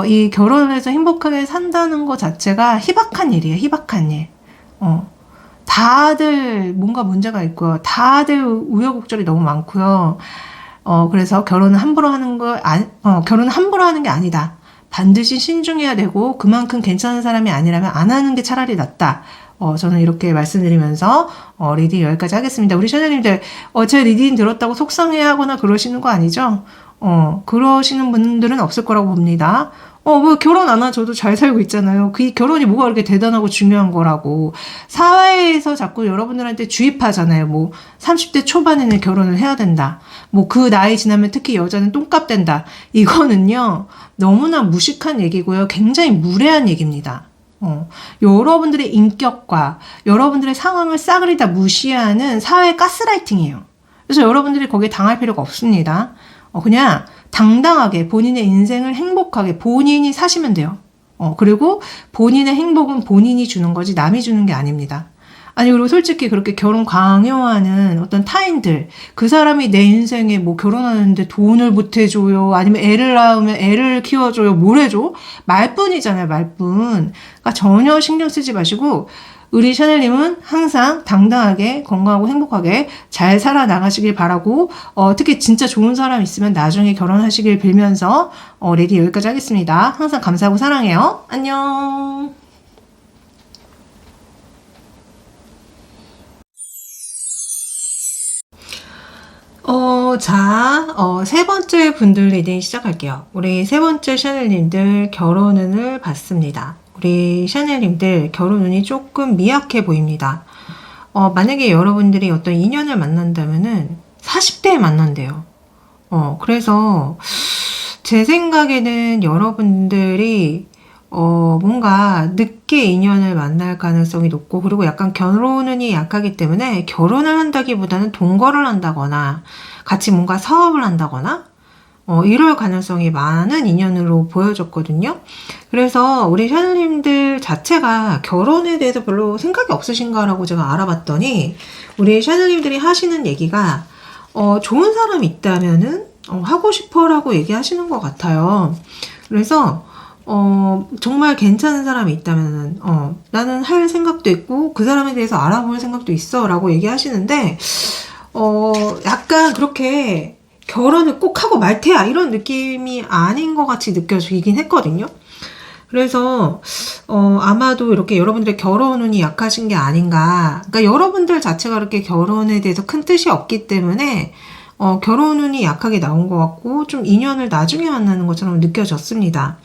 이 결혼해서 행복하게 산다는 것 자체가 희박한 일이에요. 희박한 일. 다들 뭔가 문제가 있고요. 다들 우여곡절이 너무 많고요. 그래서 결혼은 함부로 하는 게 아니다. 반드시 신중해야 되고 그만큼 괜찮은 사람이 아니라면 안 하는 게 차라리 낫다. 저는 이렇게 말씀드리면서 리딩 여기까지 하겠습니다. 우리 샤넬님들 제 리딩 들었다고 속상해하거나 그러시는 거 아니죠? 그러시는 분들은 없을 거라고 봅니다. 결혼 안 하셔도 잘 살고 있잖아요. 그 결혼이 뭐가 그렇게 대단하고 중요한 거라고. 사회에서 자꾸 여러분들한테 주입하잖아요. 30대 초반에는 결혼을 해야 된다. 그 나이 지나면 특히 여자는 똥값 된다. 이거는요, 너무나 무식한 얘기고요. 굉장히 무례한 얘기입니다. 여러분들의 인격과 여러분들의 상황을 싸그리 다 무시하는 사회 가스라이팅이에요. 그래서 여러분들이 거기에 당할 필요가 없습니다. 그냥 당당하게 본인의 인생을 행복하게 본인이 사시면 돼요. 그리고 본인의 행복은 본인이 주는 거지 남이 주는 게 아닙니다. 아니, 그리고 솔직히 그렇게 결혼 강요하는 어떤 타인들, 그 사람이 내 인생에 뭐 결혼하는데 돈을 보태줘요, 아니면 애를 낳으면 애를 키워줘요, 뭘 해줘? 말뿐이잖아요, 말뿐. 그러니까 전혀 신경 쓰지 마시고, 우리 샤넬님은 항상 당당하게 건강하고 행복하게 잘 살아나가시길 바라고, 특히 진짜 좋은 사람 있으면 나중에 결혼하시길 빌면서 레디 여기까지 하겠습니다. 항상 감사하고 사랑해요. 안녕. 세 번째 분들 리딩 시작할게요. 우리 세 번째 샤넬님들 결혼운을 봤습니다. 우리 샤넬님들 결혼운이 조금 미약해 보입니다. 만약에 여러분들이 어떤 인연을 만난다면은 40대에 만난대요. 그래서 제 생각에는 여러분들이 뭔가 늦게 인연을 만날 가능성이 높고, 그리고 약간 결혼운이 약하기 때문에 결혼을 한다기보다는 동거를 한다거나 같이 뭔가 사업을 한다거나 이럴 가능성이 많은 인연으로 보여졌거든요. 그래서 우리 샤넬님들 자체가 결혼에 대해서 별로 생각이 없으신가라고 제가 알아봤더니, 우리 샤넬님들이 하시는 얘기가 좋은 사람이 있다면은 하고 싶어라고 얘기하시는 것 같아요. 그래서 정말 괜찮은 사람이 있다면은, 나는 할 생각도 있고, 그 사람에 대해서 알아볼 생각도 있어, 라고 얘기하시는데, 약간 그렇게 결혼을 꼭 하고 말 테야, 이런 느낌이 아닌 것 같이 느껴지긴 했거든요. 그래서, 아마도 이렇게 여러분들의 결혼운이 약하신 게 아닌가. 그러니까 여러분들 자체가 그렇게 결혼에 대해서 큰 뜻이 없기 때문에, 결혼운이 약하게 나온 것 같고, 좀 인연을 나중에 만나는 것처럼 느껴졌습니다.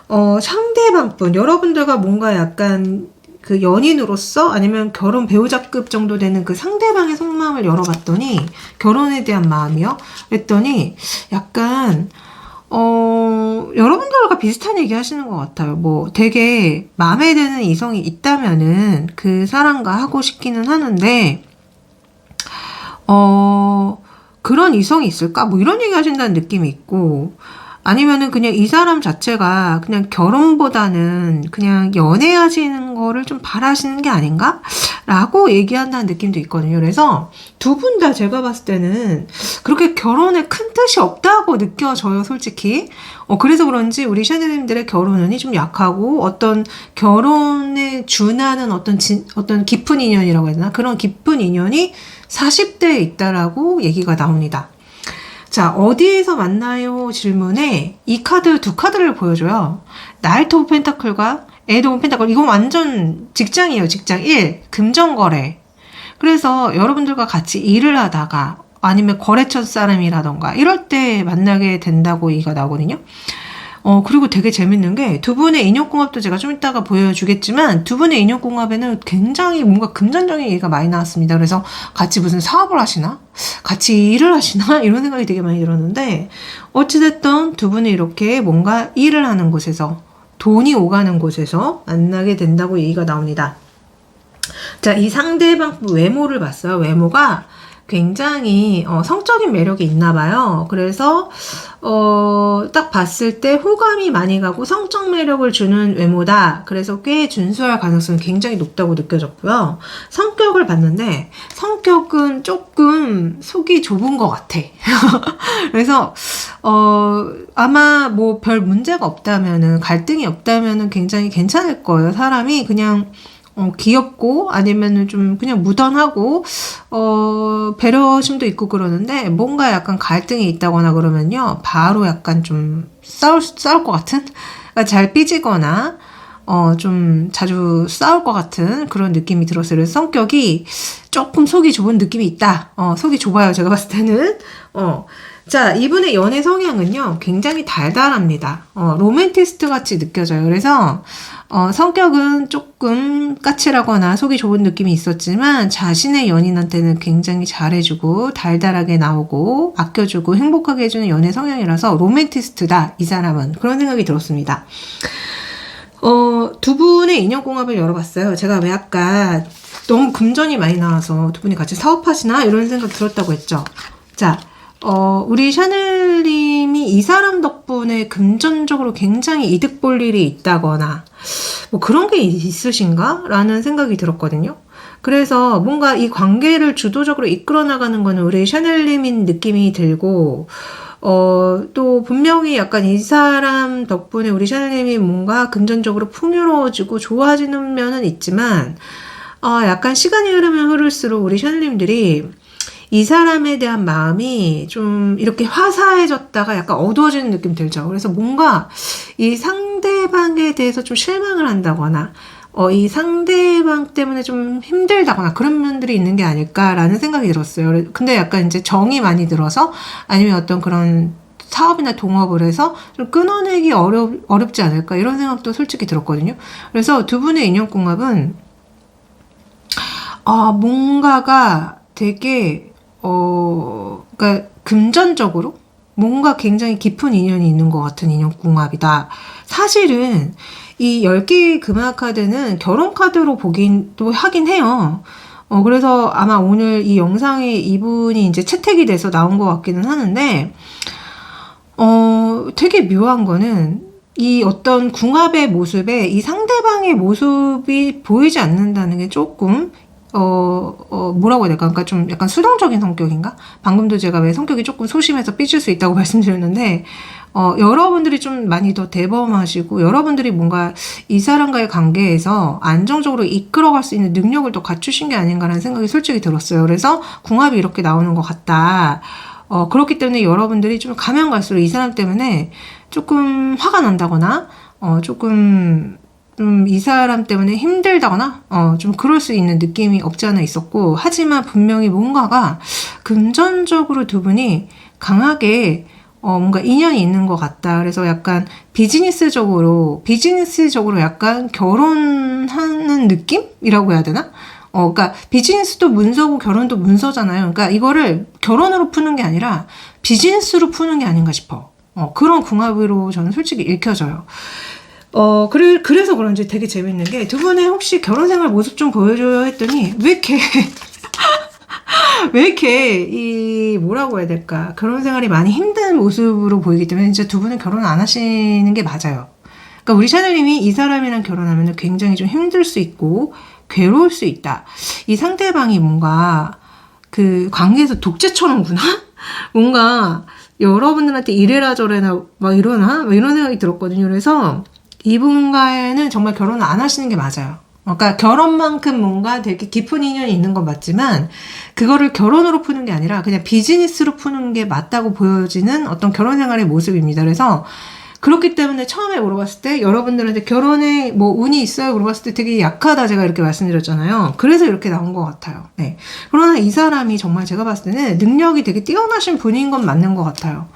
상대방분, 여러분들과 뭔가 약간 그 연인으로서 아니면 결혼 배우자급 정도 되는 그 상대방의 속마음을 열어봤더니, 결혼에 대한 마음이요? 그랬더니 약간 여러분들과 비슷한 얘기 하시는 것 같아요. 뭐 되게 마음에 드는 이성이 있다면은 그 사람과 하고 싶기는 하는데, 그런 이성이 있을까? 뭐 이런 얘기 하신다는 느낌이 있고, 아니면은 그냥 이 사람 자체가 그냥 결혼보다는 그냥 연애하시는 거를 좀 바라시는 게 아닌가? 라고 얘기한다는 느낌도 있거든요. 그래서 두 분 다 제가 봤을 때는 그렇게 결혼에 큰 뜻이 없다고 느껴져요, 솔직히. 그래서 그런지 우리 샤넬님들의 결혼운이 좀 약하고, 어떤 결혼에 준하는 어떤 깊은 인연이라고 해야 되나? 그런 깊은 인연이 40대에 있다라고 얘기가 나옵니다. 자, 어디에서 만나요? 질문에 이 카드, 두 카드를 보여줘요. 나이트 오브 펜타클과 에이드 오브 펜타클. 이건 완전 직장이에요. 직장 1. 금전거래. 그래서 여러분들과 같이 일을 하다가 아니면 거래처 사람이라던가 이럴 때 만나게 된다고 얘기가 나오거든요. 그리고 되게 재밌는 게, 두 분의 인연궁합도 제가 좀 이따가 보여주겠지만, 두 분의 인연궁합에는 굉장히 뭔가 금전적인 얘기가 많이 나왔습니다. 그래서 같이 무슨 사업을 하시나? 같이 일을 하시나? 이런 생각이 되게 많이 들었는데, 어찌됐든 두 분이 이렇게 뭔가 일을 하는 곳에서, 돈이 오가는 곳에서 만나게 된다고 얘기가 나옵니다. 자, 이 상대방 외모를 봤어요. 외모가 굉장히 성적인 매력이 있나 봐요. 그래서 딱 봤을 때 호감이 많이 가고 성적 매력을 주는 외모다. 그래서 꽤 준수할 가능성이 굉장히 높다고 느껴졌고요. 성격을 봤는데 성격은 조금 속이 좁은 것 같아. 그래서 아마 뭐 별 문제가 없다면은, 갈등이 없다면은 굉장히 괜찮을 거예요. 사람이 그냥 귀엽고, 아니면은 좀 그냥 무던하고, 배려심도 있고 그러는데, 뭔가 약간 갈등이 있다거나 그러면요, 바로 약간 좀 싸울 것 같은? 그러니까 잘 삐지거나, 좀 자주 싸울 것 같은 그런 느낌이 들었어요. 그래서 성격이 조금 속이 좁은 느낌이 있다. 속이 좁아요. 제가 봤을 때는. 자, 이분의 연애 성향은요, 굉장히 달달합니다. 로맨티스트 같이 느껴져요. 그래서, 성격은 조금 까칠하거나 속이 좁은 느낌이 있었지만, 자신의 연인한테는 굉장히 잘해주고, 달달하게 나오고, 아껴주고, 행복하게 해주는 연애 성향이라서 로맨티스트다, 이 사람은. 그런 생각이 들었습니다. 두 분의 인연궁합을 열어봤어요. 제가 왜 아까 너무 금전이 많이 나와서 두 분이 같이 사업하시나? 이런 생각 들었다고 했죠. 자, 우리 샤넬님이 이 사람 덕분에 금전적으로 굉장히 이득 볼 일이 있다거나, 뭐 그런 게 있으신가? 라는 생각이 들었거든요. 그래서 뭔가 이 관계를 주도적으로 이끌어 나가는 거는 우리 샤넬님인 느낌이 들고, 또 분명히 약간 이 사람 덕분에 우리 샤넬님이 뭔가 금전적으로 풍요로워지고 좋아지는 면은 있지만, 약간 시간이 흐르면 흐를수록 우리 샤넬님들이 이 사람에 대한 마음이 좀 이렇게 화사해졌다가 약간 어두워지는 느낌 들죠. 그래서 뭔가 이 상대방에 대해서 좀 실망을 한다거나, 이 상대방 때문에 좀 힘들다거나 그런 면들이 있는 게 아닐까라는 생각이 들었어요. 근데 약간 이제 정이 많이 들어서 아니면 어떤 그런 사업이나 동업을 해서 좀 끊어내기 어렵지 않을까 이런 생각도 솔직히 들었거든요. 그래서 두 분의 인연궁합은 뭔가가 되게 그러니까 금전적으로 뭔가 굉장히 깊은 인연이 있는 것 같은 인연궁합이다. 사실은 이 10개의 금화 카드는 결혼 카드로 보긴도 하긴 해요. 그래서 아마 오늘 이 영상에 이분이 이제 채택이 돼서 나온 것 같기는 하는데, 되게 묘한 거는 이 어떤 궁합의 모습에 이 상대방의 모습이 보이지 않는다는 게 조금 뭐라고 해야 될까? 그러니까 좀 약간 수동적인 성격인가? 방금도 제가 왜 성격이 조금 소심해서 삐질 수 있다고 말씀드렸는데, 여러분들이 좀 많이 더 대범하시고, 여러분들이 뭔가 이 사람과의 관계에서 안정적으로 이끌어갈 수 있는 능력을 더 갖추신 게 아닌가라는 생각이 솔직히 들었어요. 그래서 궁합이 이렇게 나오는 것 같다. 그렇기 때문에 여러분들이 좀 가면 갈수록 이 사람 때문에 조금 화가 난다거나, 조금 이 사람 때문에 힘들다거나, 좀 그럴 수 있는 느낌이 없지 않아 있었고, 하지만 분명히 뭔가가 금전적으로 두 분이 강하게, 뭔가 인연이 있는 것 같다. 그래서 약간 비즈니스적으로 약간 결혼하는 느낌이라고 해야 되나? 그러니까 비즈니스도 문서고 결혼도 문서잖아요. 그러니까 이거를 결혼으로 푸는 게 아니라 비즈니스로 푸는 게 아닌가 싶어. 그런 궁합으로 저는 솔직히 읽혀져요. 그래서 그런지 되게 재밌는 게 두 분의 혹시 결혼 생활 모습 좀 보여줘요 했더니 왜 이렇게 뭐라고 해야 될까? 결혼 생활이 많이 힘든 모습으로 보이기 때문에 진짜 두 분은 결혼 안 하시는 게 맞아요. 그러니까 우리 샤넬님이 이 사람이랑 결혼하면 굉장히 좀 힘들 수 있고 괴로울 수 있다. 이 상대방이 뭔가 그 관계에서 독재처럼구나? 뭔가 여러분들한테 이래라 저래라 막 이러나? 막 이런 생각이 들었거든요. 그래서 이분과는 정말 결혼을 안 하시는 게 맞아요. 그러니까 결혼만큼 뭔가 되게 깊은 인연이 있는 건 맞지만 그거를 결혼으로 푸는 게 아니라 그냥 비즈니스로 푸는 게 맞다고 보여지는 어떤 결혼 생활의 모습입니다. 그래서 그렇기 때문에 처음에 물어봤을 때 여러분들한테 결혼에 뭐 운이 있어요? 물어봤을 때 되게 약하다 제가 이렇게 말씀드렸잖아요. 그래서 이렇게 나온 것 같아요. 네. 그러나 이 사람이 정말 제가 봤을 때는 능력이 되게 뛰어나신 분인 건 맞는 것 같아요.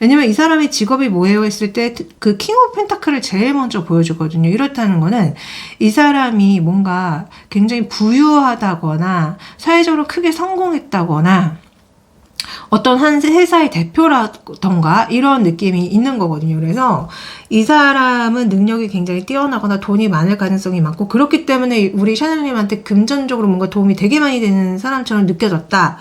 왜냐면 이 사람의 직업이 뭐예요 했을 때 그 킹 오브 펜타클을 제일 먼저 보여주거든요. 이렇다는 거는 이 사람이 뭔가 굉장히 부유하다거나 사회적으로 크게 성공했다거나 어떤 한 회사의 대표라던가 이런 느낌이 있는 거거든요. 그래서 이 사람은 능력이 굉장히 뛰어나거나 돈이 많을 가능성이 많고 그렇기 때문에 우리 샤넬님한테 금전적으로 뭔가 도움이 되게 많이 되는 사람처럼 느껴졌다.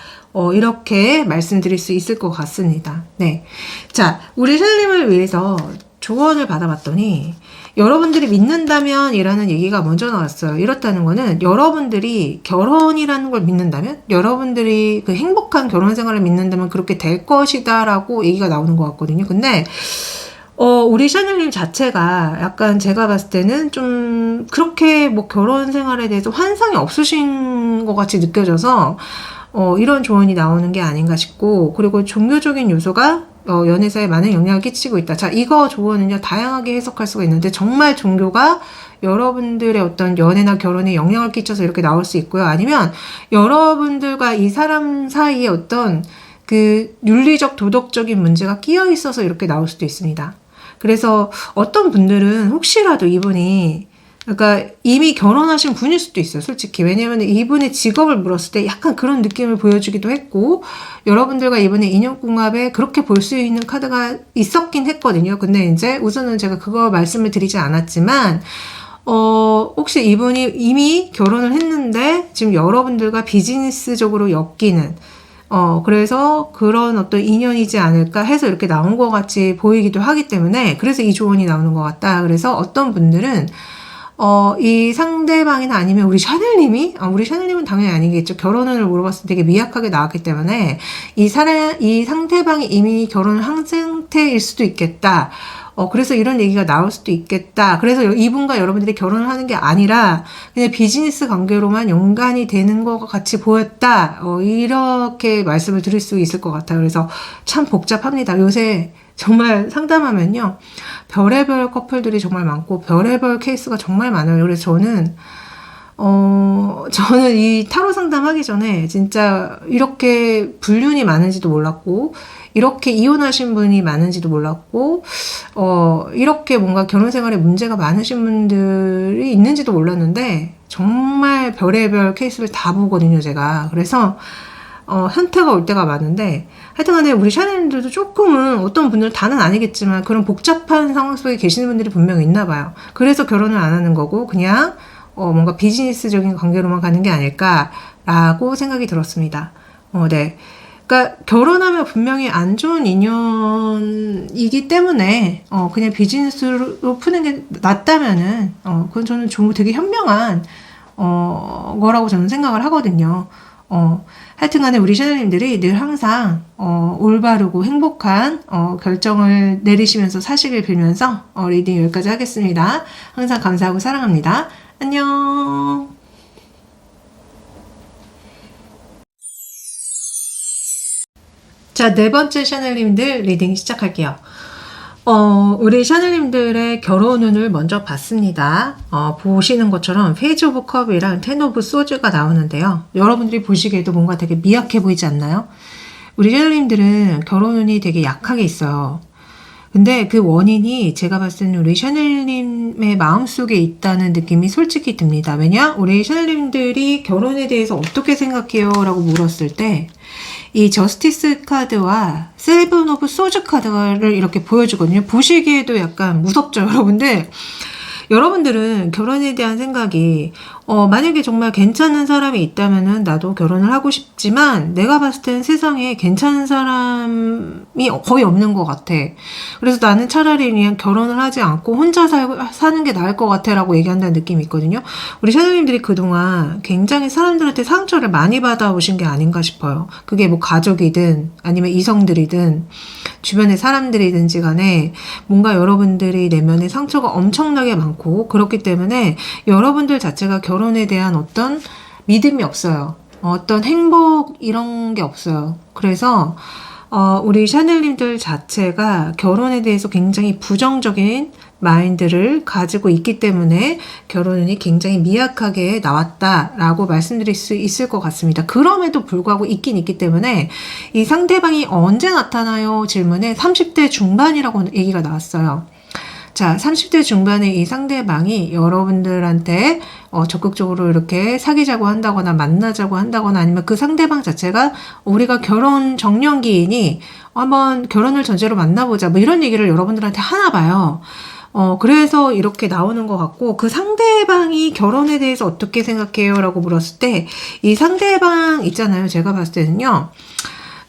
이렇게 말씀드릴 수 있을 것 같습니다. 네. 자, 우리 샤넬님을 위해서 조언을 받아봤더니 여러분들이 믿는다면 이라는 얘기가 먼저 나왔어요. 이렇다는 거는 여러분들이 결혼이라는 걸 믿는다면 여러분들이 그 행복한 결혼 생활을 믿는다면 그렇게 될 것이다 라고 얘기가 나오는 것 같거든요. 근데 우리 샤넬님 자체가 약간 제가 봤을 때는 좀 그렇게 뭐 결혼 생활에 대해서 환상이 없으신 것 같이 느껴져서 이런 조언이 나오는 게 아닌가 싶고 그리고 종교적인 요소가 연애사에 많은 영향을 끼치고 있다. 자, 이거 조언은요, 다양하게 해석할 수가 있는데, 정말 종교가 여러분들의 어떤 연애나 결혼에 영향을 끼쳐서 이렇게 나올 수 있고요. 아니면 여러분들과 이 사람 사이에 어떤 그 윤리적, 도덕적인 문제가 끼어 있어서 이렇게 나올 수도 있습니다. 그래서 어떤 분들은 혹시라도 이분이 그러니까 이미 결혼하신 분일 수도 있어요, 솔직히. 왜냐면 이분의 직업을 물었을 때 약간 그런 느낌을 보여주기도 했고, 여러분들과 이분의 인연궁합에 그렇게 볼 수 있는 카드가 있었긴 했거든요. 근데 이제 우선은 제가 그거 말씀을 드리지 않았지만, 혹시 이분이 이미 결혼을 했는데, 지금 여러분들과 비즈니스적으로 엮이는, 그래서 그런 어떤 인연이지 않을까 해서 이렇게 나온 것 같이 보이기도 하기 때문에, 그래서 이 조언이 나오는 것 같다. 그래서 어떤 분들은, 이 상대방이나 아니면 우리 샤넬님이, 우리 샤넬님은 당연히 아니겠죠. 결혼을 물어봤을 때 되게 미약하게 나왔기 때문에 이 상대방이 이미 결혼을 한 상태일 수도 있겠다. 그래서 이런 얘기가 나올 수도 있겠다. 그래서 이분과 여러분들이 결혼을 하는 게 아니라 그냥 비즈니스 관계로만 연관이 되는 것과 같이 보였다. 이렇게 말씀을 드릴 수 있을 것 같아요. 그래서 참 복잡합니다. 요새 정말 상담하면요. 별의별 커플들이 정말 많고 별의별 케이스가 정말 많아요. 그래서 저는 이 타로 상담하기 전에 진짜 이렇게 불륜이 많은지도 몰랐고, 이렇게 이혼하신 분이 많은지도 몰랐고, 이렇게 뭔가 결혼 생활에 문제가 많으신 분들이 있는지도 몰랐는데, 정말 별의별 케이스를 다 보거든요, 제가. 그래서, 현타가 올 때가 많은데, 하여튼간에 우리 샤넬님들도 조금은 어떤 분들은 다는 아니겠지만 그런 복잡한 상황 속에 계시는 분들이 분명히 있나 봐요. 그래서 결혼을 안 하는 거고, 그냥, 뭔가 비즈니스적인 관계로만 가는 게 아닐까라고 생각이 들었습니다. 네. 그러니까 결혼하면 분명히 안 좋은 인연이기 때문에 그냥 비즈니스로 푸는 게 낫다면은 그건 저는 되게 현명한 거라고 저는 생각을 하거든요. 하여튼간에 우리 샤넬님들이 늘 항상 올바르고 행복한 결정을 내리시면서 사시길 빌면서 리딩 여기까지 하겠습니다. 항상 감사하고 사랑합니다. 안녕. 자, 네 번째 샤넬님들 리딩 시작할게요. 우리 샤넬님들의 결혼운을 먼저 봤습니다. 보시는 것처럼 페이지 오브 컵이랑 텐 오브 소즈가 나오는데요. 여러분들이 보시기에도 뭔가 되게 미약해 보이지 않나요? 우리 샤넬님들은 결혼운이 되게 약하게 있어요. 근데 그 원인이 제가 봤을 때는 우리 샤넬님의 마음속에 있다는 느낌이 솔직히 듭니다. 왜냐? 우리 샤넬님들이 결혼에 대해서 어떻게 생각해요? 라고 물었을 때 이 저스티스 카드와 세븐 오브 소즈 카드를 이렇게 보여주거든요. 보시기에도 약간 무섭죠, 여러분들? 여러분들은 결혼에 대한 생각이 만약에 정말 괜찮은 사람이 있다면은 나도 결혼을 하고 싶지만 내가 봤을 땐 세상에 괜찮은 사람이 거의 없는 것 같아. 그래서 나는 차라리 그냥 결혼을 하지 않고 혼자 사는 게 나을 것 같아 라고 얘기한다는 느낌이 있거든요. 우리 샤넬님들이 그동안 굉장히 사람들한테 상처를 많이 받아오신 게 아닌가 싶어요. 그게 뭐 가족이든 아니면 이성들이든 주변의 사람들이든지 간에 뭔가 여러분들이 내면에 상처가 엄청나게 많고 그렇기 때문에 여러분들 자체가 결혼에 대한 어떤 믿음이 없어요. 어떤 행복 이런 게 없어요. 그래서 우리 샤넬님들 자체가 결혼에 대해서 굉장히 부정적인 마인드를 가지고 있기 때문에 결혼운이 굉장히 미약하게 나왔다라고 말씀드릴 수 있을 것 같습니다. 그럼에도 불구하고 있긴 있기 때문에 이 상대방이 언제 나타나요? 질문에 30대 중반이라고 얘기가 나왔어요. 자, 30대 중반에 이 상대방이 여러분들한테 적극적으로 이렇게 사귀자고 한다거나 만나자고 한다거나 아니면 그 상대방 자체가 우리가 결혼 정년기이니 한번 결혼을 전제로 만나보자 뭐 이런 얘기를 여러분들한테 하나 봐요. 그래서 이렇게 나오는 것 같고 그 상대방이 결혼에 대해서 어떻게 생각해요? 라고 물었을 때 이 상대방 있잖아요. 제가 봤을 때는요.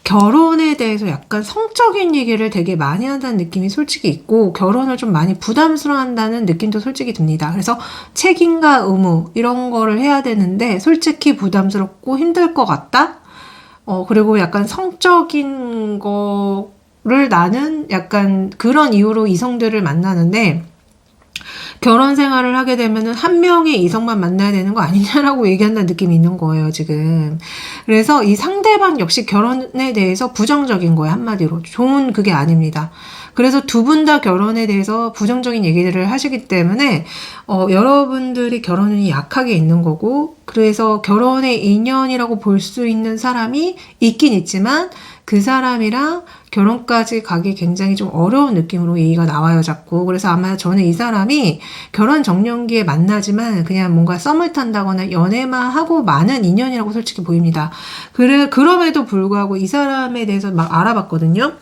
결혼에 대해서 약간 성적인 얘기를 되게 많이 한다는 느낌이 솔직히 있고 결혼을 좀 많이 부담스러워한다는 느낌도 솔직히 듭니다. 그래서 책임과 의무 이런 거를 해야 되는데 솔직히 부담스럽고 힘들 것 같다? 그리고 약간 성적인 거를 나는 약간 그런 이유로 이성들을 만나는데 결혼 생활을 하게 되면은 한 명의 이성만 만나야 되는 거 아니냐라고 얘기한다는 느낌이 있는 거예요, 지금. 그래서 이 상대방 역시 결혼에 대해서 부정적인 거예요, 한마디로. 좋은 그게 아닙니다. 그래서 두 분 다 결혼에 대해서 부정적인 얘기들을 하시기 때문에 여러분들이 결혼운이 약하게 있는 거고 그래서 결혼의 인연이라고 볼 수 있는 사람이 있긴 있지만 그 사람이랑 결혼까지 가기 굉장히 좀 어려운 느낌으로 얘기가 나와요, 자꾸. 그래서 아마 저는 이 사람이 결혼 정년기에 만나지만 그냥 뭔가 썸을 탄다거나 연애만 하고 많은 인연이라고 솔직히 보입니다. 그럼에도 불구하고 이 사람에 대해서 막 알아봤거든요.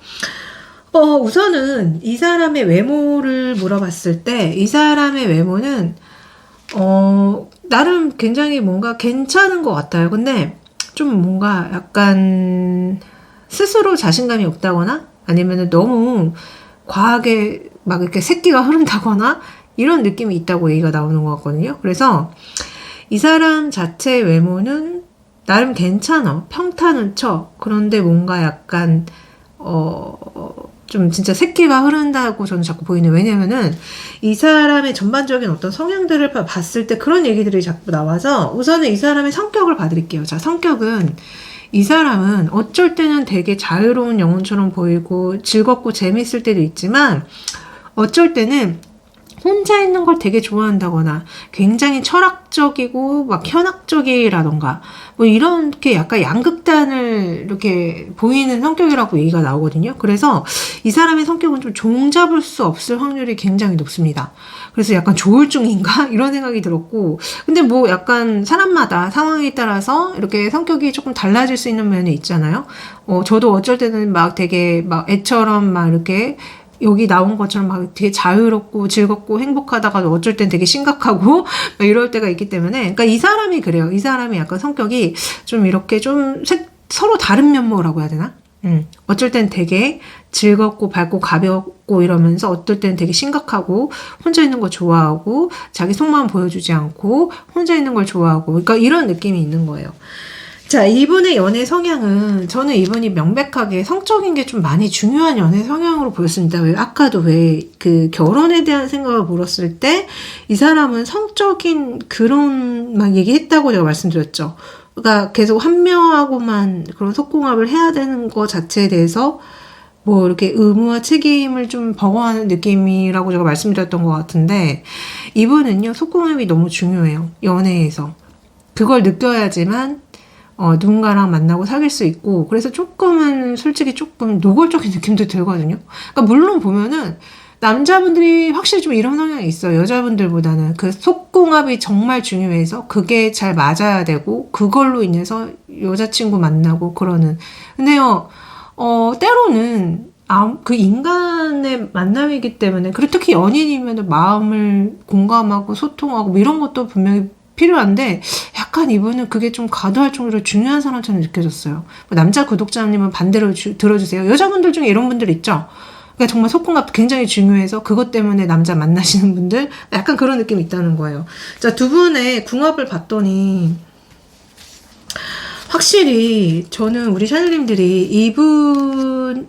우선은 이 사람의 외모를 물어봤을 때 이 사람의 외모는 나름 굉장히 뭔가 괜찮은 것 같아요. 근데 좀 뭔가 약간 스스로 자신감이 없다거나 아니면 너무 과하게 막 이렇게 새끼가 흐른다거나 이런 느낌이 있다고 얘기가 나오는 것 같거든요. 그래서 이 사람 자체의 외모는 나름 괜찮아. 평탄은 쳐. 그런데 뭔가 약간 좀 진짜 새끼가 흐른다고 저는 자꾸 보이네요. 왜냐면은 이 사람의 전반적인 어떤 성향들을 봤을 때 그런 얘기들이 자꾸 나와서 우선은 이 사람의 성격을 봐드릴게요. 자, 성격은 이 사람은 어쩔 때는 되게 자유로운 영혼처럼 보이고 즐겁고 재밌을 때도 있지만 어쩔 때는 혼자 있는 걸 되게 좋아한다거나 굉장히 철학적이고 막 현학적이라던가 뭐 이렇게 약간 양극단을 이렇게 보이는 성격이라고 얘기가 나오거든요. 그래서 이 사람의 성격은 좀 종잡을 수 없을 확률이 굉장히 높습니다. 그래서 약간 조울증인가? 이런 생각이 들었고 근데 뭐 약간 사람마다 상황에 따라서 이렇게 성격이 조금 달라질 수 있는 면이 있잖아요. 저도 어쩔 때는 막 되게 막 애처럼 막 이렇게 여기 나온 것처럼 막 되게 자유롭고 즐겁고 행복하다가 어쩔 땐 되게 심각하고 이럴 때가 있기 때문에 그러니까 이 사람이 그래요. 이 사람이 약간 성격이 좀 이렇게 좀 서로 다른 면모라고 해야 되나? 어쩔 땐 되게 즐겁고 밝고 가볍고 이러면서 어떨 땐 되게 심각하고 혼자 있는 거 좋아하고 자기 속마음 보여주지 않고 혼자 있는 걸 좋아하고 그러니까 이런 느낌이 있는 거예요. 자, 이분의 연애 성향은 저는 이분이 명백하게 성적인 게 좀 많이 중요한 연애 성향으로 보였습니다. 왜 아까도 왜 그 결혼에 대한 생각을 물었을 때 이 사람은 성적인 그런 막 얘기했다고 제가 말씀드렸죠. 그러니까 계속 한 명하고만 그런 속궁합을 해야 되는 거 자체에 대해서 뭐 이렇게 의무와 책임을 좀 버거워하는 느낌이라고 제가 말씀드렸던 것 같은데 이분은요 속궁합이 너무 중요해요. 연애에서. 그걸 느껴야지만 누군가랑 만나고 사귈 수 있고, 그래서 조금은, 솔직히 조금 노골적인 느낌도 들거든요. 그러니까, 물론 보면은, 남자분들이 확실히 좀 이런 성향이 있어요. 여자분들보다는. 그 속궁합이 정말 중요해서, 그게 잘 맞아야 되고, 그걸로 인해서 여자친구 만나고 그러는. 근데요, 때로는, 그 인간의 만남이기 때문에, 그리고 특히 연인이면 마음을 공감하고 소통하고, 뭐 이런 것도 분명히 필요한데 약간 이분은 그게 좀 과도할 정도로 중요한 사람처럼 느껴졌어요. 남자 구독자님은 반대로 들어주세요. 여자분들 중에 이런 분들 있죠. 그러니까 정말 속궁합도 굉장히 중요해서 그것 때문에 남자 만나시는 분들 약간 그런 느낌이 있다는 거예요. 자, 두 분의 궁합을 봤더니 확실히 저는 우리 샤넬님들이 이분을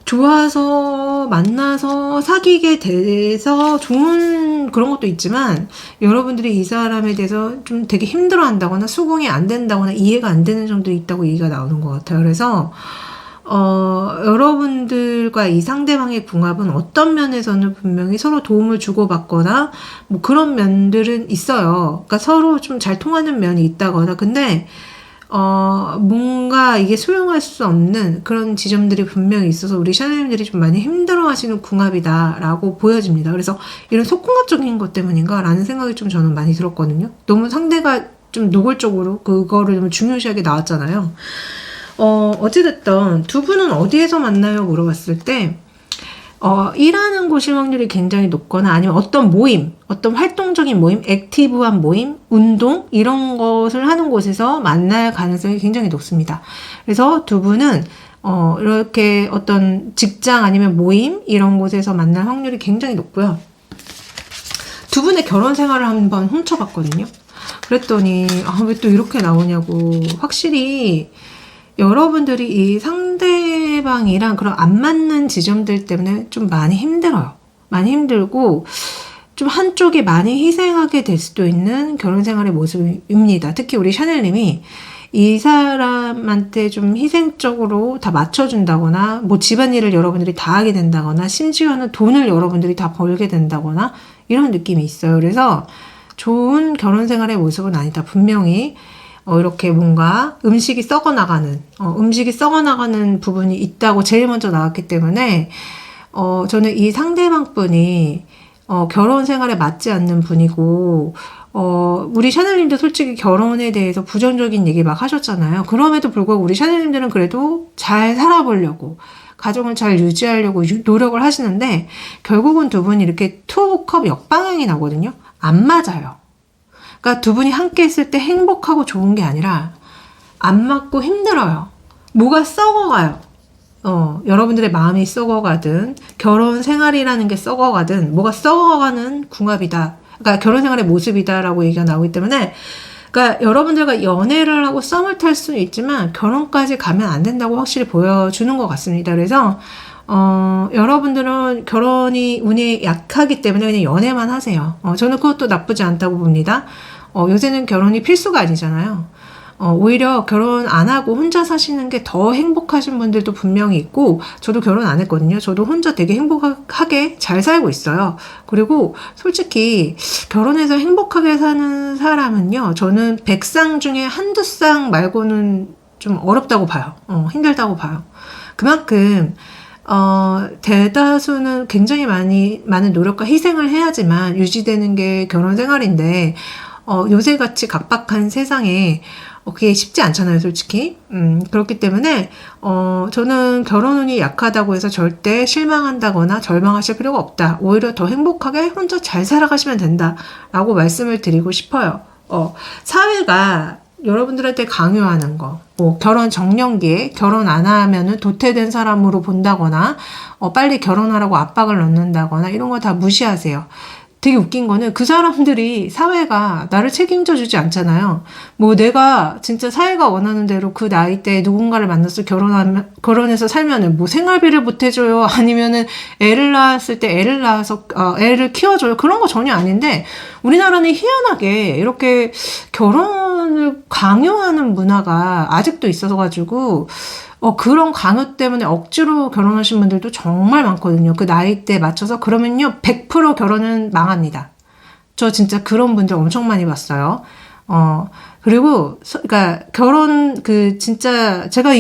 좋아서 만나서 사귀게 돼서 좋은 그런 것도 있지만 여러분들이 이 사람에 대해서 좀 되게 힘들어한다거나 수긍이 안 된다거나 이해가 안 되는 점도 있다고 얘기가 나오는 것 같아요. 그래서 여러분들과 이 상대방의 궁합은 어떤 면에서는 분명히 서로 도움을 주고받거나 뭐 그런 면들은 있어요. 그러니까 서로 좀 잘 통하는 면이 있다거나 근데 뭔가 이게 수용할 수 없는 그런 지점들이 분명히 있어서 우리 샤넬님들이 좀 많이 힘들어 하시는 궁합이다라고 보여집니다. 그래서 이런 속궁합적인 것 때문인가 라는 생각이 좀 저는 많이 들었거든요. 너무 상대가 좀 노골적으로 그거를 좀 중요시하게 나왔잖아요. 어찌됐든 두 분은 어디에서 만나요? 물어봤을 때 일하는 곳일 확률이 굉장히 높거나 아니면 어떤 모임, 어떤 활동적인 모임, 액티브한 모임, 운동 이런 것을 하는 곳에서 만날 가능성이 굉장히 높습니다. 그래서 두 분은 이렇게 어떤 직장 아니면 모임 이런 곳에서 만날 확률이 굉장히 높고요. 두 분의 결혼 생활을 한번 훔쳐봤거든요. 그랬더니 왜 또 이렇게 나오냐고 확실히 여러분들이 이 상대방이랑 그런 안 맞는 지점들 때문에 좀 많이 힘들어요. 많이 힘들고 좀 한쪽이 많이 희생하게 될 수도 있는 결혼 생활의 모습입니다. 특히 우리 샤넬님이 이 사람한테 좀 희생적으로 다 맞춰준다거나 뭐 집안일을 여러분들이 다 하게 된다거나 심지어는 돈을 여러분들이 다 벌게 된다거나 이런 느낌이 있어요. 그래서 좋은 결혼 생활의 모습은 아니다. 분명히 이렇게 뭔가 음식이 썩어나가는 부분이 있다고 제일 먼저 나왔기 때문에, 저는 이 상대방 분이, 결혼 생활에 맞지 않는 분이고, 우리 샤넬님도 솔직히 결혼에 대해서 부정적인 얘기 막 하셨잖아요. 그럼에도 불구하고 우리 샤넬님들은 그래도 잘 살아보려고, 가정을 잘 유지하려고 노력을 하시는데, 결국은 두 분이 이렇게 투 컵 역방향이 나거든요. 안 맞아요. 그러니까 두 분이 함께 했을 때 행복하고 좋은 게 아니라 안 맞고 힘들어요. 뭐가 썩어가요. 여러분들의 마음이 썩어가든, 결혼 생활이라는 게 썩어가든, 뭐가 썩어가는 궁합이다. 그러니까 결혼 생활의 모습이다라고 얘기가 나오기 때문에, 그러니까 여러분들과 연애를 하고 썸을 탈 수는 있지만, 결혼까지 가면 안 된다고 확실히 보여주는 것 같습니다. 그래서, 여러분들은 결혼이 운이 약하기 때문에 그냥 연애만 하세요. 저는 그것도 나쁘지 않다고 봅니다. 요새는 결혼이 필수가 아니잖아요. 오히려 결혼 안 하고 혼자 사시는 게 더 행복하신 분들도 분명히 있고, 저도 결혼 안 했거든요. 저도 혼자 되게 행복하게 잘 살고 있어요. 그리고 솔직히 결혼해서 행복하게 사는 사람은요, 저는 100쌍 중에 한두 쌍 말고는 좀 어렵다고 봐요. 힘들다고 봐요. 그만큼 대다수는 굉장히 많은 노력과 희생을 해야지만 유지되는 게 결혼 생활인데, 요새같이 각박한 세상에 그게 쉽지 않잖아요, 솔직히. 그렇기 때문에, 저는 결혼 운이 약하다고 해서 절대 실망한다거나 절망하실 필요가 없다. 오히려 더 행복하게 혼자 잘 살아가시면 된다. 라고 말씀을 드리고 싶어요. 사회가 여러분들한테 강요하는 거, 뭐 결혼 정년기에 결혼 안 하면은 도태된 사람으로 본다거나, 빨리 결혼하라고 압박을 넣는다거나 이런 거 다 무시하세요. 되게 웃긴 거는 그 사람들이, 사회가 나를 책임져 주지 않잖아요. 뭐 내가 진짜 사회가 원하는 대로 그 나이 때 누군가를 만나서 결혼해서 살면은 뭐 생활비를 보태줘요? 아니면은 애를 낳았을 때 애를 낳아서, 애를 키워줘요? 그런 거 전혀 아닌데, 우리나라는 희한하게 이렇게 결혼을 강요하는 문화가 아직도 있어가지고, 그런 강요 때문에 억지로 결혼하신 분들도 정말 많거든요. 그 나이대에 맞춰서. 그러면요, 100% 결혼은 망합니다. 저 진짜 그런 분들 엄청 많이 봤어요. 그리고, 그니까, 결혼, 진짜, 제가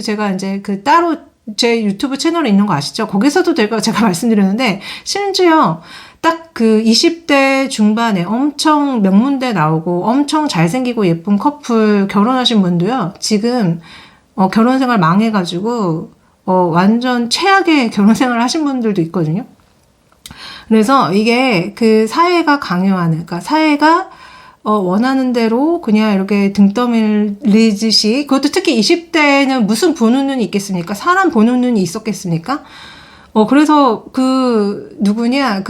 제가 이제 따로 제 유튜브 채널에 있는 거 아시죠? 거기서도 제가 말씀드렸는데, 심지어, 딱 20대 중반에 엄청 명문대 나오고, 엄청 잘생기고 예쁜 커플 결혼하신 분도요, 지금, 결혼 생활 망해가지고, 완전 최악의 결혼 생활을 하신 분들도 있거든요. 그래서 이게 사회가 강요하는, 그러니까 사회가, 원하는 대로 그냥 이렇게 등 떠밀리듯이, 그것도 특히 20대에는 무슨 보는 눈이 있겠습니까? 사람 보는 눈이 있었겠습니까? 그래서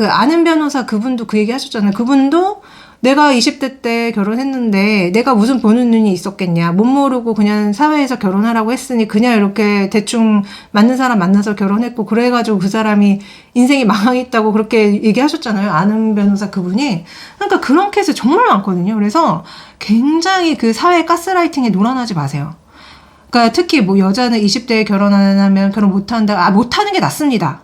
아는 변호사 그분도 그 얘기 하셨잖아요. 그분도 내가 20대 때 결혼했는데 내가 무슨 보는 눈이 있었겠냐. 못 모르고 그냥 사회에서 결혼하라고 했으니 그냥 이렇게 대충 맞는 사람 만나서 결혼했고, 그래가지고 그 사람이 인생이 망했다고 그렇게 얘기하셨잖아요. 아는 변호사 그분이. 그러니까 그런 케이스 정말 많거든요. 그래서 굉장히 사회 가스라이팅에 놀아나지 마세요. 그러니까 특히 뭐 여자는 20대에 결혼 안 하면 결혼 못 한다. 못하는 게 낫습니다.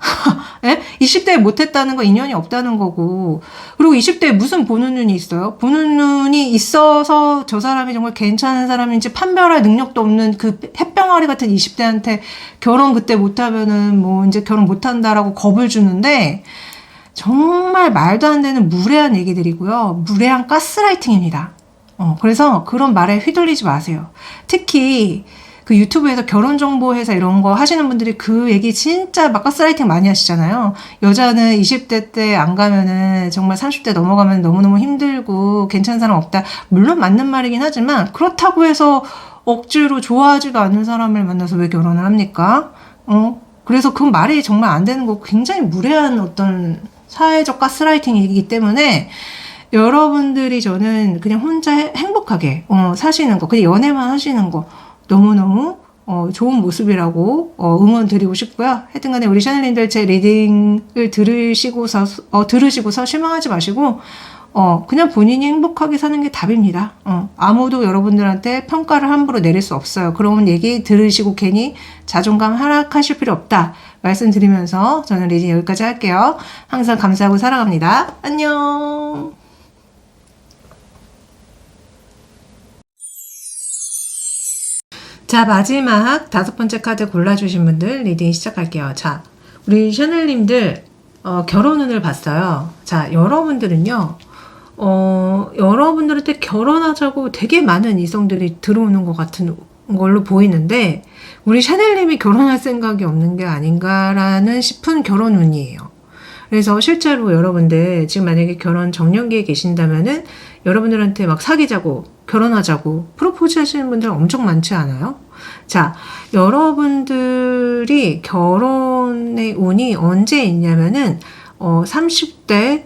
예? 20대에 못했다는 거 인연이 없다는 거고. 그리고 20대에 무슨 보는 눈이 있어요? 보는 눈이 있어서 저 사람이 정말 괜찮은 사람인지 판별할 능력도 없는 햇병아리 같은 20대한테 결혼 그때 못하면은 뭐 이제 결혼 못한다라고 겁을 주는데, 정말 말도 안 되는 무례한 얘기들이고요. 무례한 가스라이팅입니다. 그래서 그런 말에 휘둘리지 마세요. 특히 유튜브에서 결혼정보회사 이런 거 하시는 분들이 그 얘기 진짜 막 가스라이팅 많이 하시잖아요. 여자는 20대 때 안 가면은 정말 30대 넘어가면 너무너무 힘들고 괜찮은 사람 없다. 물론 맞는 말이긴 하지만, 그렇다고 해서 억지로 좋아하지도 않는 사람을 만나서 왜 결혼을 합니까? 그래서 그 말이 정말 안 되는 거, 굉장히 무례한 어떤 사회적 가스라이팅이기 때문에, 여러분들이 저는 그냥 혼자 행복하게 사시는 거, 그냥 연애만 하시는 거 너무너무 좋은 모습이라고 응원 드리고 싶고요. 하여튼 간에 우리 샤넬님들 제 리딩을 들으시고서 실망하지 마시고, 그냥 본인이 행복하게 사는 게 답입니다. 아무도 여러분들한테 평가를 함부로 내릴 수 없어요. 그런 얘기 들으시고 괜히 자존감 하락하실 필요 없다 말씀드리면서 저는 리딩 여기까지 할게요. 항상 감사하고 살아갑니다. 안녕. 자, 마지막 5번째 카드 골라주신 분들 리딩 시작할게요. 자, 우리 샤넬님들 결혼 운을 봤어요. 자, 여러분들은요, 여러분들한테 결혼하자고 되게 많은 이성들이 들어오는 것 같은 걸로 보이는데, 우리 샤넬님이 결혼할 생각이 없는 게 아닌가라는 싶은 결혼 운이에요. 그래서 실제로 여러분들 지금 만약에 결혼 정년기에 계신다면은 여러분들한테 막 사귀자고 결혼하자고 프로포즈 하시는 분들 엄청 많지 않아요? 자, 여러분들이 결혼의 운이 언제 있냐면은 30대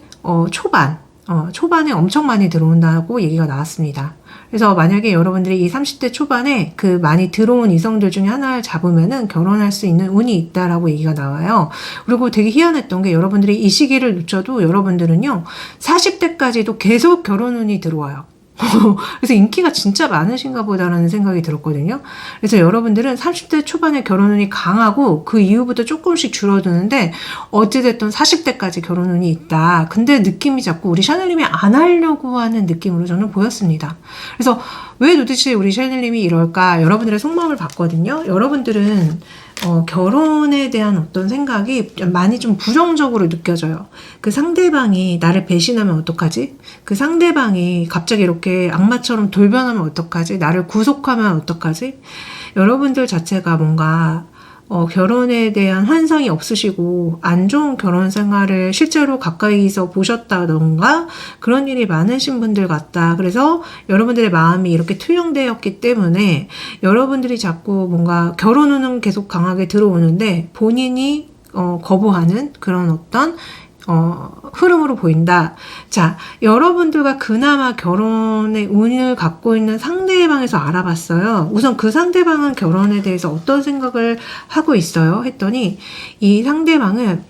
초반에 엄청 많이 들어온다고 얘기가 나왔습니다. 그래서 만약에 여러분들이 이 30대 초반에 그 많이 들어온 이성들 중에 하나를 잡으면은 결혼할 수 있는 운이 있다라고 얘기가 나와요. 그리고 되게 희한했던 게 여러분들이 이 시기를 놓쳐도 여러분들은요, 40대까지도 계속 결혼 운이 들어와요. 그래서 인기가 진짜 많으신가 보다라는 생각이 들었거든요. 그래서 여러분들은 30대 초반에 결혼운이 강하고 그 이후부터 조금씩 줄어드는데 어찌됐든 40대까지 결혼운이 있다. 근데 느낌이 자꾸 우리 샤넬님이 안 하려고 하는 느낌으로 저는 보였습니다. 그래서 왜 도대체 우리 샤넬님이 이럴까? 여러분들의 속마음을 봤거든요. 여러분들은 결혼에 대한 어떤 생각이 많이 좀 부정적으로 느껴져요. 그 상대방이 나를 배신하면 어떡하지? 그 상대방이 갑자기 이렇게 악마처럼 돌변하면 어떡하지? 나를 구속하면 어떡하지? 여러분들 자체가 뭔가 결혼에 대한 환상이 없으시고 안 좋은 결혼 생활을 실제로 가까이서 보셨다던가 그런 일이 많으신 분들 같다. 그래서 여러분들의 마음이 이렇게 투영되었기 때문에 여러분들이 자꾸 뭔가 결혼운은 계속 강하게 들어오는데 본인이 거부하는 그런 어떤 흐름으로 보인다. 자, 여러분들과 그나마 결혼의 운을 갖고 있는 상대방에서 알아봤어요. 우선 그 상대방은 결혼에 대해서 어떤 생각을 하고 있어요? 했더니 이 상대방은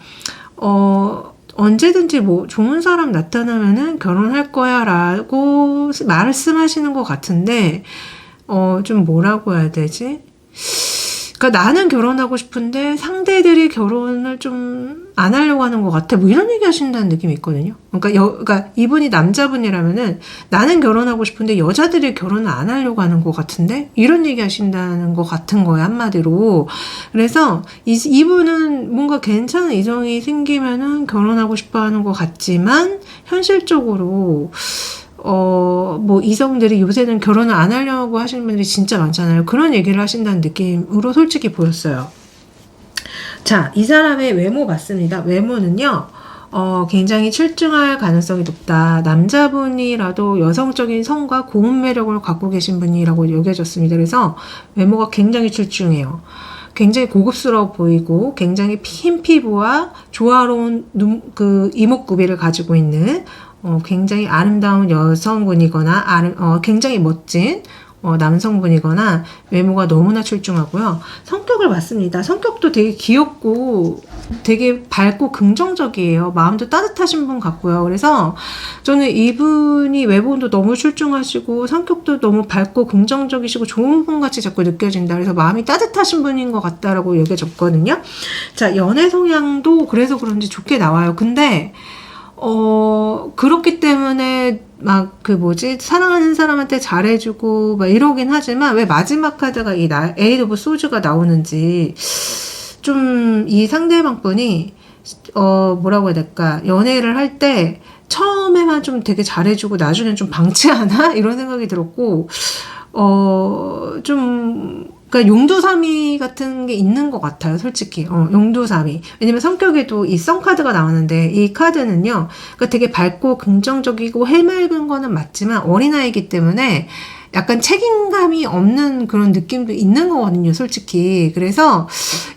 언제든지 뭐 좋은 사람 나타나면은 결혼할 거야 라고 말씀하시는 것 같은데 좀 뭐라고 해야 되지? 그러니까 나는 결혼하고 싶은데 상대들이 결혼을 좀 안 하려고 하는 것 같아. 뭐 이런 얘기 하신다는 느낌이 있거든요. 그러니까 이분이 남자분이라면은 나는 결혼하고 싶은데 여자들이 결혼을 안 하려고 하는 것 같은데 이런 얘기 하신다는 것 같은 거예요. 한마디로. 그래서 이분은 뭔가 괜찮은 이성이 생기면은 결혼하고 싶어 하는 것 같지만 현실적으로 뭐 이성들이 요새는 결혼을 안 하려고 하시는 분들이 진짜 많잖아요. 그런 얘기를 하신다는 느낌으로 솔직히 보였어요. 자, 이 사람의 외모 봤습니다. 외모는요, 굉장히 출중할 가능성이 높다. 남자분이라도 여성적인 성과 고운 매력을 갖고 계신 분이라고 여겨졌습니다. 그래서 외모가 굉장히 출중해요. 굉장히 고급스러워 보이고 굉장히 흰 피부와 조화로운 이목구비를 가지고 있는 굉장히 아름다운 여성분이거나 굉장히 멋진 남성분이거나 외모가 너무나 출중하고요. 성격을 봤습니다. 성격도 되게 귀엽고 되게 밝고 긍정적이에요. 마음도 따뜻하신 분 같고요. 그래서 저는 이분이 외모도 너무 출중하시고 성격도 너무 밝고 긍정적이시고 좋은 분 같이 자꾸 느껴진다. 그래서 마음이 따뜻하신 분인 것 같다라고 여겨졌거든요. 자, 연애 성향도 그래서 그런지 좋게 나와요. 근데 그렇기 때문에 사랑하는 사람한테 잘해주고 막 이러긴 하지만 왜 마지막 카드가 이 에이드 오브 소즈가 나오는지 좀 이 상대방 분이 뭐라고 해야 될까, 연애를 할 때 처음에만 좀 되게 잘해주고 나중엔 좀 방치하나 이런 생각이 들었고 그러니까 용두사미 같은 게 있는 것 같아요, 솔직히. 용두사미. 왜냐면 성격에도 이 썬카드가 나오는데, 이 카드는요, 그러니까 되게 밝고 긍정적이고 해맑은 거는 맞지만, 어린아이기 때문에 약간 책임감이 없는 그런 느낌도 있는 거거든요, 솔직히. 그래서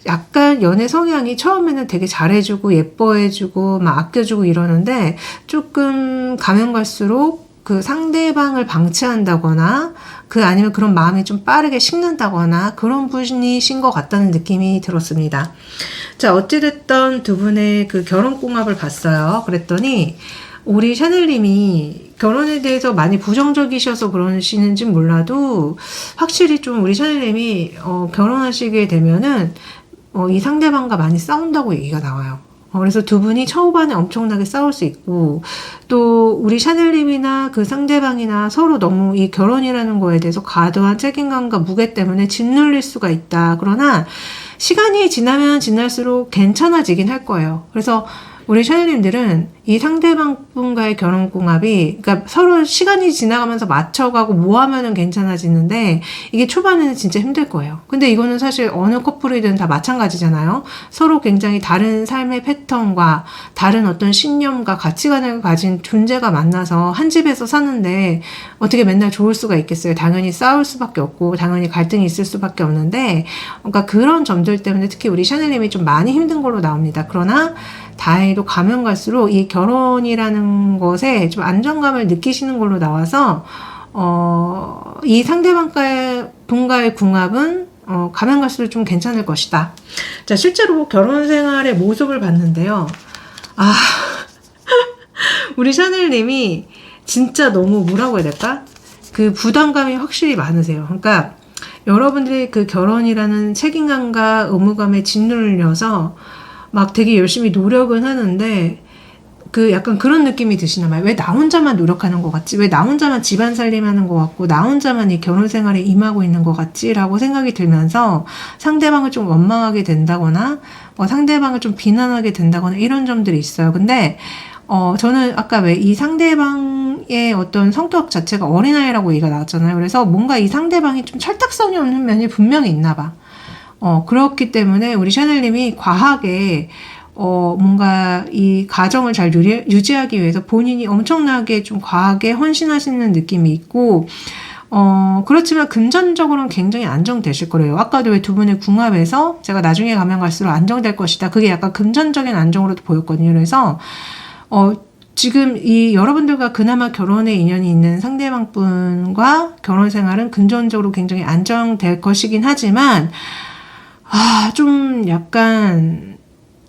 약간 연애 성향이 처음에는 되게 잘해주고, 예뻐해주고, 막 아껴주고 이러는데, 조금 가면 갈수록 그 상대방을 방치한다거나 아니면 그런 마음이 좀 빠르게 식는다거나 그런 분이신 것 같다는 느낌이 들었습니다. 자, 어찌됐든 두 분의 그 결혼 궁합을 봤어요. 그랬더니 우리 샤넬님이 결혼에 대해서 많이 부정적이셔서 그러시는지 몰라도 확실히 좀 우리 샤넬님이 결혼하시게 되면은 이 상대방과 많이 싸운다고 얘기가 나와요. 그래서 두 분이 초반에 엄청나게 싸울 수 있고, 또 우리 샤넬님이나 그 상대방이나 서로 너무 이 결혼이라는 거에 대해서 과도한 책임감과 무게 때문에 짓눌릴 수가 있다. 그러나 시간이 지나면 지날수록 괜찮아지긴 할 거예요. 그래서 우리 샤넬님들은 이 상대방분과의 결혼궁합이, 그러니까 서로 시간이 지나가면서 맞춰가고 뭐 하면은 괜찮아지는데, 이게 초반에는 진짜 힘들 거예요. 근데 이거는 사실 어느 커플이든 다 마찬가지잖아요. 서로 굉장히 다른 삶의 패턴과 다른 어떤 신념과 가치관을 가진 존재가 만나서 한 집에서 사는데, 어떻게 맨날 좋을 수가 있겠어요. 당연히 싸울 수밖에 없고, 당연히 갈등이 있을 수밖에 없는데, 그러니까 그런 점들 때문에 특히 우리 샤넬님이 좀 많이 힘든 걸로 나옵니다. 그러나, 다행히도 가면 갈수록 이 결혼이라는 것에 좀 안정감을 느끼시는 걸로 나와서 이 상대방과의 분과의 궁합은 가면 갈수록 좀 괜찮을 것이다. 자, 실제로 결혼 생활의 모습을 봤는데요. 우리 샤넬님이 진짜 너무 뭐라고 해야 될까? 그 부담감이 확실히 많으세요. 그러니까 여러분들이 그 결혼이라는 책임감과 의무감에 짓눌려서 막 되게 열심히 노력은 하는데 그 약간 그런 느낌이 드시나 봐요. 왜 나 혼자만 노력하는 것 같지? 왜 나 혼자만 집안 살림하는 것 같고 나 혼자만 이 결혼 생활에 임하고 있는 것 같지? 라고 생각이 들면서 상대방을 좀 원망하게 된다거나 상대방을 좀 비난하게 된다거나 이런 점들이 있어요. 근데 저는 아까 왜 이 상대방의 어떤 성격 자체가 어린아이라고 얘기가 나왔잖아요. 그래서 뭔가 이 상대방이 좀 철딱선이 없는 면이 분명히 있나 봐. 그렇기 때문에 우리 샤넬님이 과하게 뭔가 이 가정을 잘 유지하기 위해서 본인이 엄청나게 좀 과하게 헌신하시는 느낌이 있고, 그렇지만 금전적으로는 굉장히 안정되실 거래요. 아까도 왜 두 분의 궁합에서 제가 나중에 가면 갈수록 안정될 것이다. 그게 약간 금전적인 안정으로도 보였거든요. 그래서, 지금 이 여러분들과 그나마 결혼의 인연이 있는 상대방분과 결혼 생활은 금전적으로 굉장히 안정될 것이긴 하지만, 좀 약간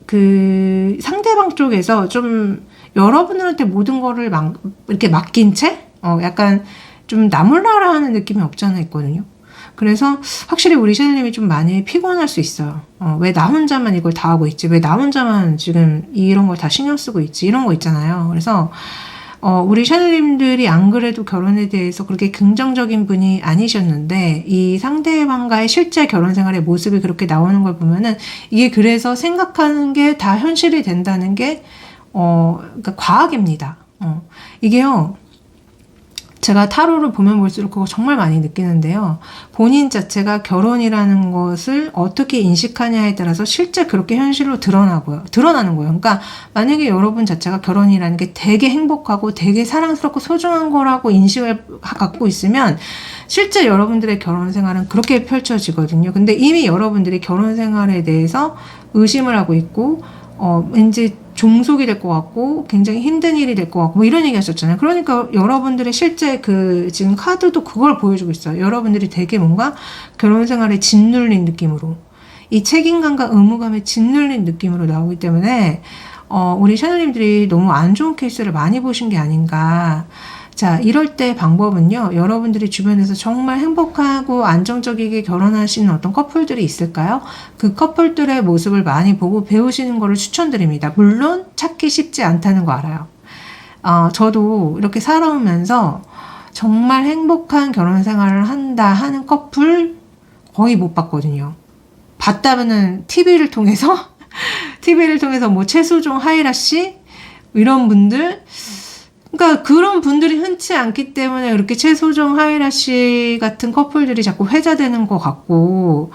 그 상대방 쪽에서 좀 여러분들한테 모든 거를 이렇게 맡긴 채 약간 좀 나몰라라 하는 느낌이 없지 않아 있거든요. 그래서 확실히 우리 샤넬님이 좀 많이 피곤할 수 있어요. 왜 나 혼자만 이걸 다 하고 있지? 왜 나 혼자만 지금 이런 걸 다 신경 쓰고 있지? 이런 거 있잖아요. 그래서 우리 샤넬님들이 안 그래도 결혼에 대해서 그렇게 긍정적인 분이 아니셨는데 이 상대방과의 실제 결혼 생활의 모습이 그렇게 나오는 걸 보면은 이게 그래서 생각하는 게 다 현실이 된다는 게 그러니까 과학입니다. 이게요. 제가 타로를 보면 볼수록 그거 정말 많이 느끼는데요. 본인 자체가 결혼이라는 것을 어떻게 인식하냐에 따라서 실제 그렇게 현실로 드러나는 거예요. 그러니까 만약에 여러분 자체가 결혼이라는 게 되게 행복하고 되게 사랑스럽고 소중한 거라고 인식을 갖고 있으면 실제 여러분들의 결혼 생활은 그렇게 펼쳐지거든요. 근데 이미 여러분들이 결혼 생활에 대해서 의심을 하고 있고 왠지 종속이 될 것 같고 굉장히 힘든 일이 될 것 같고 뭐 이런 얘기 하셨잖아요. 그러니까 여러분들의 실제 그 지금 카드도 그걸 보여주고 있어요. 여러분들이 되게 뭔가 결혼 생활에 짓눌린 느낌으로 이 책임감과 의무감에 짓눌린 느낌으로 나오기 때문에 우리 샤넬님들이 너무 안 좋은 케이스를 많이 보신 게 아닌가. 자, 이럴 때 방법은요. 여러분들이 주변에서 정말 행복하고 안정적이게 결혼하시는 어떤 커플들이 있을까요? 그 커플들의 모습을 많이 보고 배우시는 거를 추천드립니다. 물론 찾기 쉽지 않다는 거 알아요. 저도 이렇게 살아오면서 정말 행복한 결혼 생활을 한다 하는 커플 거의 못 봤거든요. 봤다면은 TV를 통해서 뭐 최수종, 하이라 씨 이런 분들 그러니까 그런 분들이 흔치 않기 때문에 그렇게 최소정, 하이라 씨 같은 커플들이 자꾸 회자되는 것 같고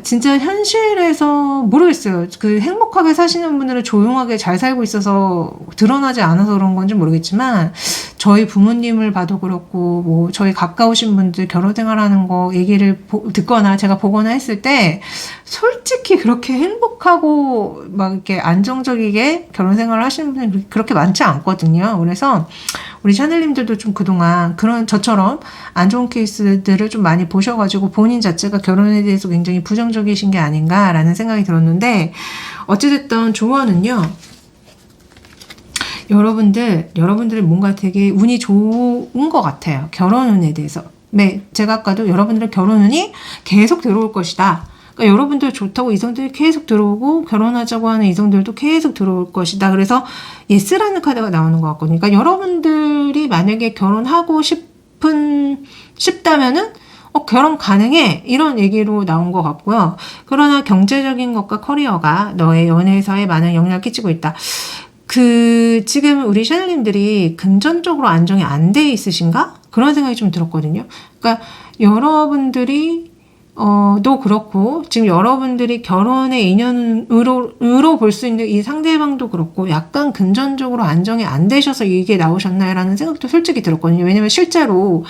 진짜 현실에서 모르겠어요. 그 행복하게 사시는 분들은 조용하게 잘 살고 있어서 드러나지 않아서 그런 건지 모르겠지만 저희 부모님을 봐도 그렇고 뭐 저희 가까우신 분들 결혼 생활하는 거 얘기를 듣거나 제가 보거나 했을 때 솔직히 그렇게 행복하고 막 이렇게 안정적이게 결혼 생활을 하시는 분이 그렇게 많지 않거든요. 그래서 우리 샤넬님들도 좀 그동안 그런 저처럼 안 좋은 케이스들을 좀 많이 보셔가지고 본인 자체가 결혼에 대해서 굉장히 부정적이신 게 아닌가라는 생각이 들었는데 어찌됐든 조언은요. 여러분들은 뭔가 되게 운이 좋은 것 같아요. 결혼 운에 대해서. 네, 제가 아까도 여러분들은 결혼 운이 계속 들어올 것이다. 그러니까 여러분들 좋다고 이성들이 계속 들어오고 결혼하자고 하는 이성들도 계속 들어올 것이다. 그래서 예스라는 카드가 나오는 것 같거든요. 그러니까 여러분들이 만약에 결혼하고 싶다면은 결혼 가능해 이런 얘기로 나온 것 같고요. 그러나 경제적인 것과 커리어가 너의 연애사에 많은 영향을 끼치고 있다. 지금 우리 샤넬님들이 금전적으로 안정이 안 돼 있으신가? 그런 생각이 좀 들었거든요. 그러니까 여러분들이 도 그렇고, 지금 여러분들이 결혼의 인연으로 볼 수 있는 이 상대방도 그렇고, 약간 금전적으로 안정이 안 되셔서 이게 나오셨나요? 라는 생각도 솔직히 들었거든요. 왜냐면 실제로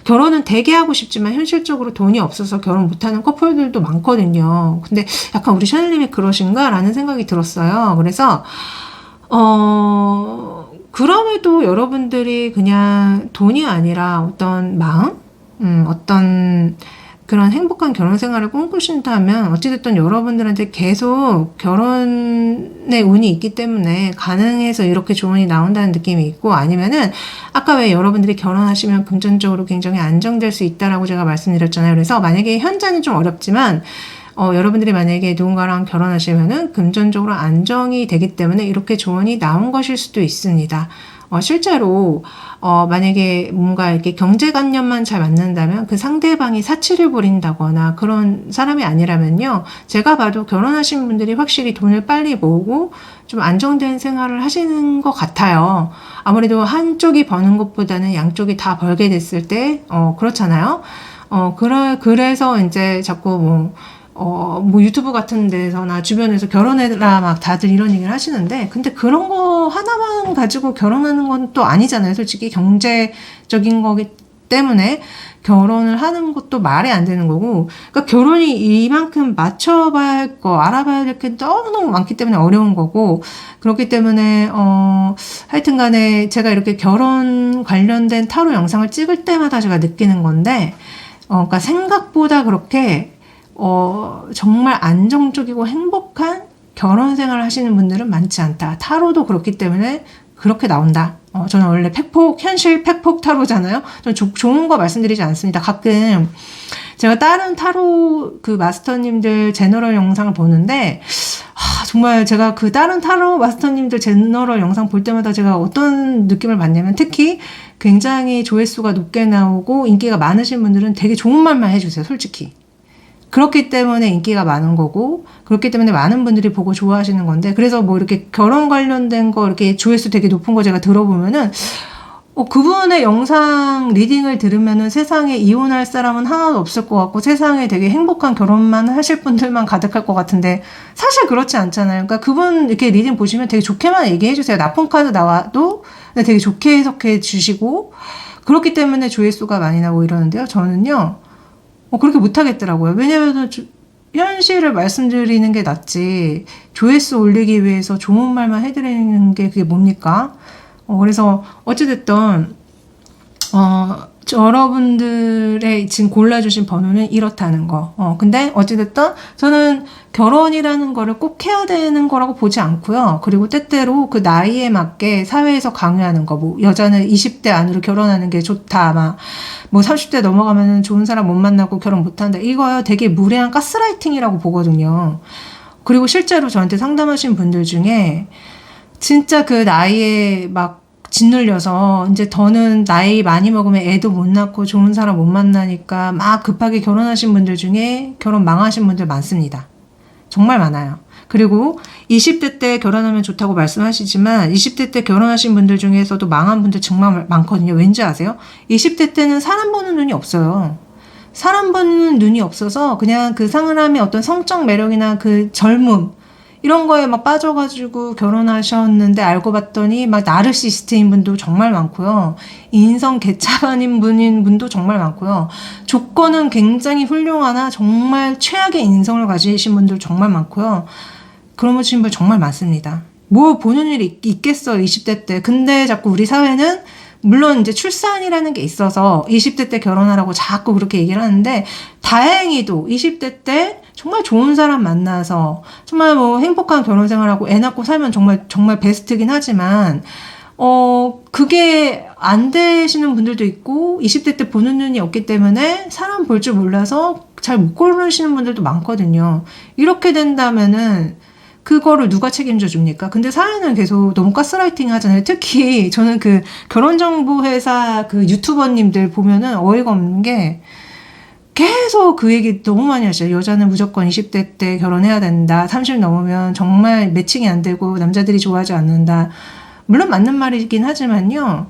결혼은 되게 하고 싶지만 현실적으로 돈이 없어서 결혼 못하는 커플들도 많거든요. 근데 약간 우리 샤넬님이 그러신가? 라는 생각이 들었어요. 그래서, 그럼에도 여러분들이 그냥 돈이 아니라 어떤 마음? 어떤 그런 행복한 결혼 생활을 꿈꾸신다면 어찌됐든 여러분들한테 계속 결혼의 운이 있기 때문에 가능해서 이렇게 조언이 나온다는 느낌이 있고, 아니면은 아까 왜 여러분들이 결혼하시면 금전적으로 굉장히 안정될 수 있다라고 제가 말씀드렸잖아요. 그래서 만약에 현재는 좀 어렵지만 여러분들이 만약에 누군가랑 결혼하시면은 금전적으로 안정이 되기 때문에 이렇게 조언이 나온 것일 수도 있습니다. 실제로 만약에 뭔가 이렇게 경제관념만 잘 맞는다면 그 상대방이 사치를 부린다거나 그런 사람이 아니라면요, 제가 봐도 결혼하신 분들이 확실히 돈을 빨리 모으고 좀 안정된 생활을 하시는 것 같아요. 아무래도 한쪽이 버는 것보다는 양쪽이 다 벌게 됐을 때 그렇잖아요. 그래서 이제 자꾸 뭐 유튜브 같은 데서나 주변에서 결혼해라 막 다들 이런 얘기를 하시는데, 근데 그런 거 하나만 가지고 결혼하는 건 또 아니잖아요. 솔직히 경제적인 거기 때문에 결혼을 하는 것도 말이 안 되는 거고, 그러니까 결혼이 이만큼 맞춰봐야 할 거, 알아봐야 될 게 너무너무 많기 때문에 어려운 거고, 그렇기 때문에 하여튼 간에 제가 이렇게 결혼 관련된 타로 영상을 찍을 때마다 제가 느끼는 건데, 그러니까 생각보다 그렇게 정말 안정적이고 행복한 결혼 생활을 하시는 분들은 많지 않다. 타로도 그렇기 때문에 그렇게 나온다. 저는 원래 현실 팩폭 타로잖아요. 저는 좋은 거 말씀드리지 않습니다. 가끔 제가 다른 타로 그 마스터님들 제너럴 영상을 보는데, 정말 제가 그 다른 타로 마스터님들 제너럴 영상 볼 때마다 제가 어떤 느낌을 받냐면, 특히 굉장히 조회수가 높게 나오고 인기가 많으신 분들은 되게 좋은 말만 해주세요. 솔직히. 그렇기 때문에 인기가 많은 거고, 그렇기 때문에 많은 분들이 보고 좋아하시는 건데, 그래서 뭐 이렇게 결혼 관련된 거 이렇게 조회수 되게 높은 거 제가 들어보면은 그분의 영상 리딩을 들으면은 세상에 이혼할 사람은 하나도 없을 것 같고, 세상에 되게 행복한 결혼만 하실 분들만 가득할 것 같은데, 사실 그렇지 않잖아요. 그러니까 그분 이렇게 리딩 보시면 되게 좋게만 얘기해 주세요. 나쁜 카드 나와도 되게 좋게 해석해 주시고, 그렇기 때문에 조회수가 많이 나고 이러는데요. 저는요, 그렇게 못하겠더라고요. 왜냐면 현실을 말씀드리는 게 낫지, 조회수 올리기 위해서 좋은 말만 해드리는 게 그게 뭡니까? 그래서 어찌됐든 여러분들의 지금 골라주신 번호는 이렇다는 거. 근데 어찌됐든 저는 결혼이라는 거를 꼭 해야 되는 거라고 보지 않고요. 그리고 때때로 그 나이에 맞게 사회에서 강요하는 거, 뭐 여자는 20대 안으로 결혼하는 게 좋다, 뭐 30대 넘어가면 좋은 사람 못 만나고 결혼 못한다, 이거요 되게 무례한 가스라이팅이라고 보거든요. 그리고 실제로 저한테 상담하신 분들 중에 진짜 그 나이에 막 짓눌려서 이제 더는 나이 많이 먹으면 애도 못 낳고 좋은 사람 못 만나니까 막 급하게 결혼하신 분들 중에 결혼 망하신 분들 많습니다. 정말 많아요. 그리고 20대 때 결혼하면 좋다고 말씀하시지만 20대 때 결혼하신 분들 중에서도 망한 분들 정말 많거든요. 왠지 아세요? 20대 때는 사람 보는 눈이 없어요. 사람 보는 눈이 없어서 그냥 그 사람의 어떤 성적 매력이나 그 젊음, 이런 거에 막 빠져가지고 결혼하셨는데 알고 봤더니 막 나르시시스트인 분도 정말 많고요. 인성 개차반인 분도 정말 많고요. 조건은 굉장히 훌륭하나 정말 최악의 인성을 가지신 분들 정말 많고요. 그런 분들 정말 많습니다. 뭐 보는 일이 있겠어, 20대 때. 근데 자꾸 우리 사회는 물론 이제 출산이라는 게 있어서 20대 때 결혼하라고 자꾸 그렇게 얘기를 하는데, 다행히도 20대 때 정말 좋은 사람 만나서 정말 뭐 행복한 결혼 생활하고 애 낳고 살면 정말 베스트긴 하지만, 그게 안 되시는 분들도 있고 20대 때 보는 눈이 없기 때문에 사람 볼 줄 몰라서 잘 못 고르시는 분들도 많거든요. 이렇게 된다면은 그거를 누가 책임져 줍니까? 근데 사회는 계속 너무 가스라이팅 하잖아요. 특히 저는 그 결혼정보회사 그 유튜버님들 보면은 어이가 없는 게, 계속 그 얘기 너무 많이 하시죠. 여자는 무조건 20대 때 결혼해야 된다. 30 넘으면 정말 매칭이 안 되고 남자들이 좋아하지 않는다. 물론 맞는 말이긴 하지만요.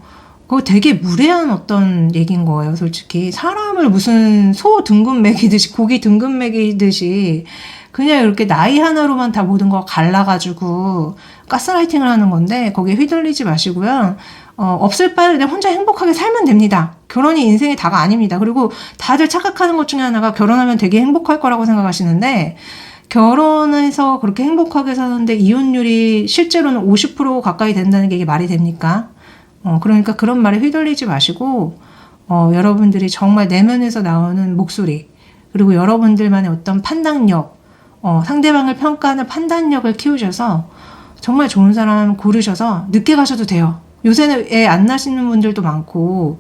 그거 되게 무례한 어떤 얘기인 거예요, 솔직히. 사람을 무슨 소 등급 매기듯이, 고기 등급 매기듯이, 그냥 이렇게 나이 하나로만 다 모든 거 갈라가지고, 가스라이팅을 하는 건데, 거기에 휘둘리지 마시고요. 없을 바에 그냥 혼자 행복하게 살면 됩니다. 결혼이 인생의 다가 아닙니다. 그리고 다들 착각하는 것 중에 하나가 결혼하면 되게 행복할 거라고 생각하시는데, 결혼해서 그렇게 행복하게 사는데 이혼율이 실제로는 50% 가까이 된다는 게 이게 말이 됩니까? 그러니까 그런 말에 휘둘리지 마시고, 여러분들이 정말 내면에서 나오는 목소리, 그리고 여러분들만의 어떤 판단력, 상대방을 평가하는 판단력을 키우셔서 정말 좋은 사람 고르셔서 늦게 가셔도 돼요. 요새는 애 안 낳으시는 분들도 많고,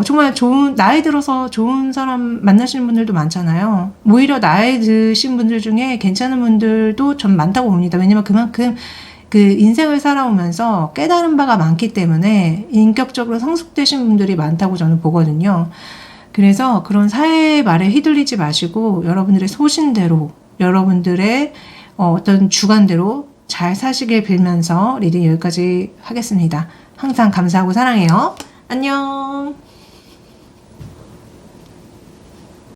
정말 나이 들어서 좋은 사람 만나시는 분들도 많잖아요. 오히려 나이 드신 분들 중에 괜찮은 분들도 전 많다고 봅니다. 왜냐면 그만큼 그 인생을 살아오면서 깨달은 바가 많기 때문에 인격적으로 성숙되신 분들이 많다고 저는 보거든요. 그래서 그런 사회의 말에 휘둘리지 마시고 여러분들의 소신대로, 여러분들의 어떤 주관대로 잘 사시길 빌면서 리딩 여기까지 하겠습니다. 항상 감사하고 사랑해요. 안녕.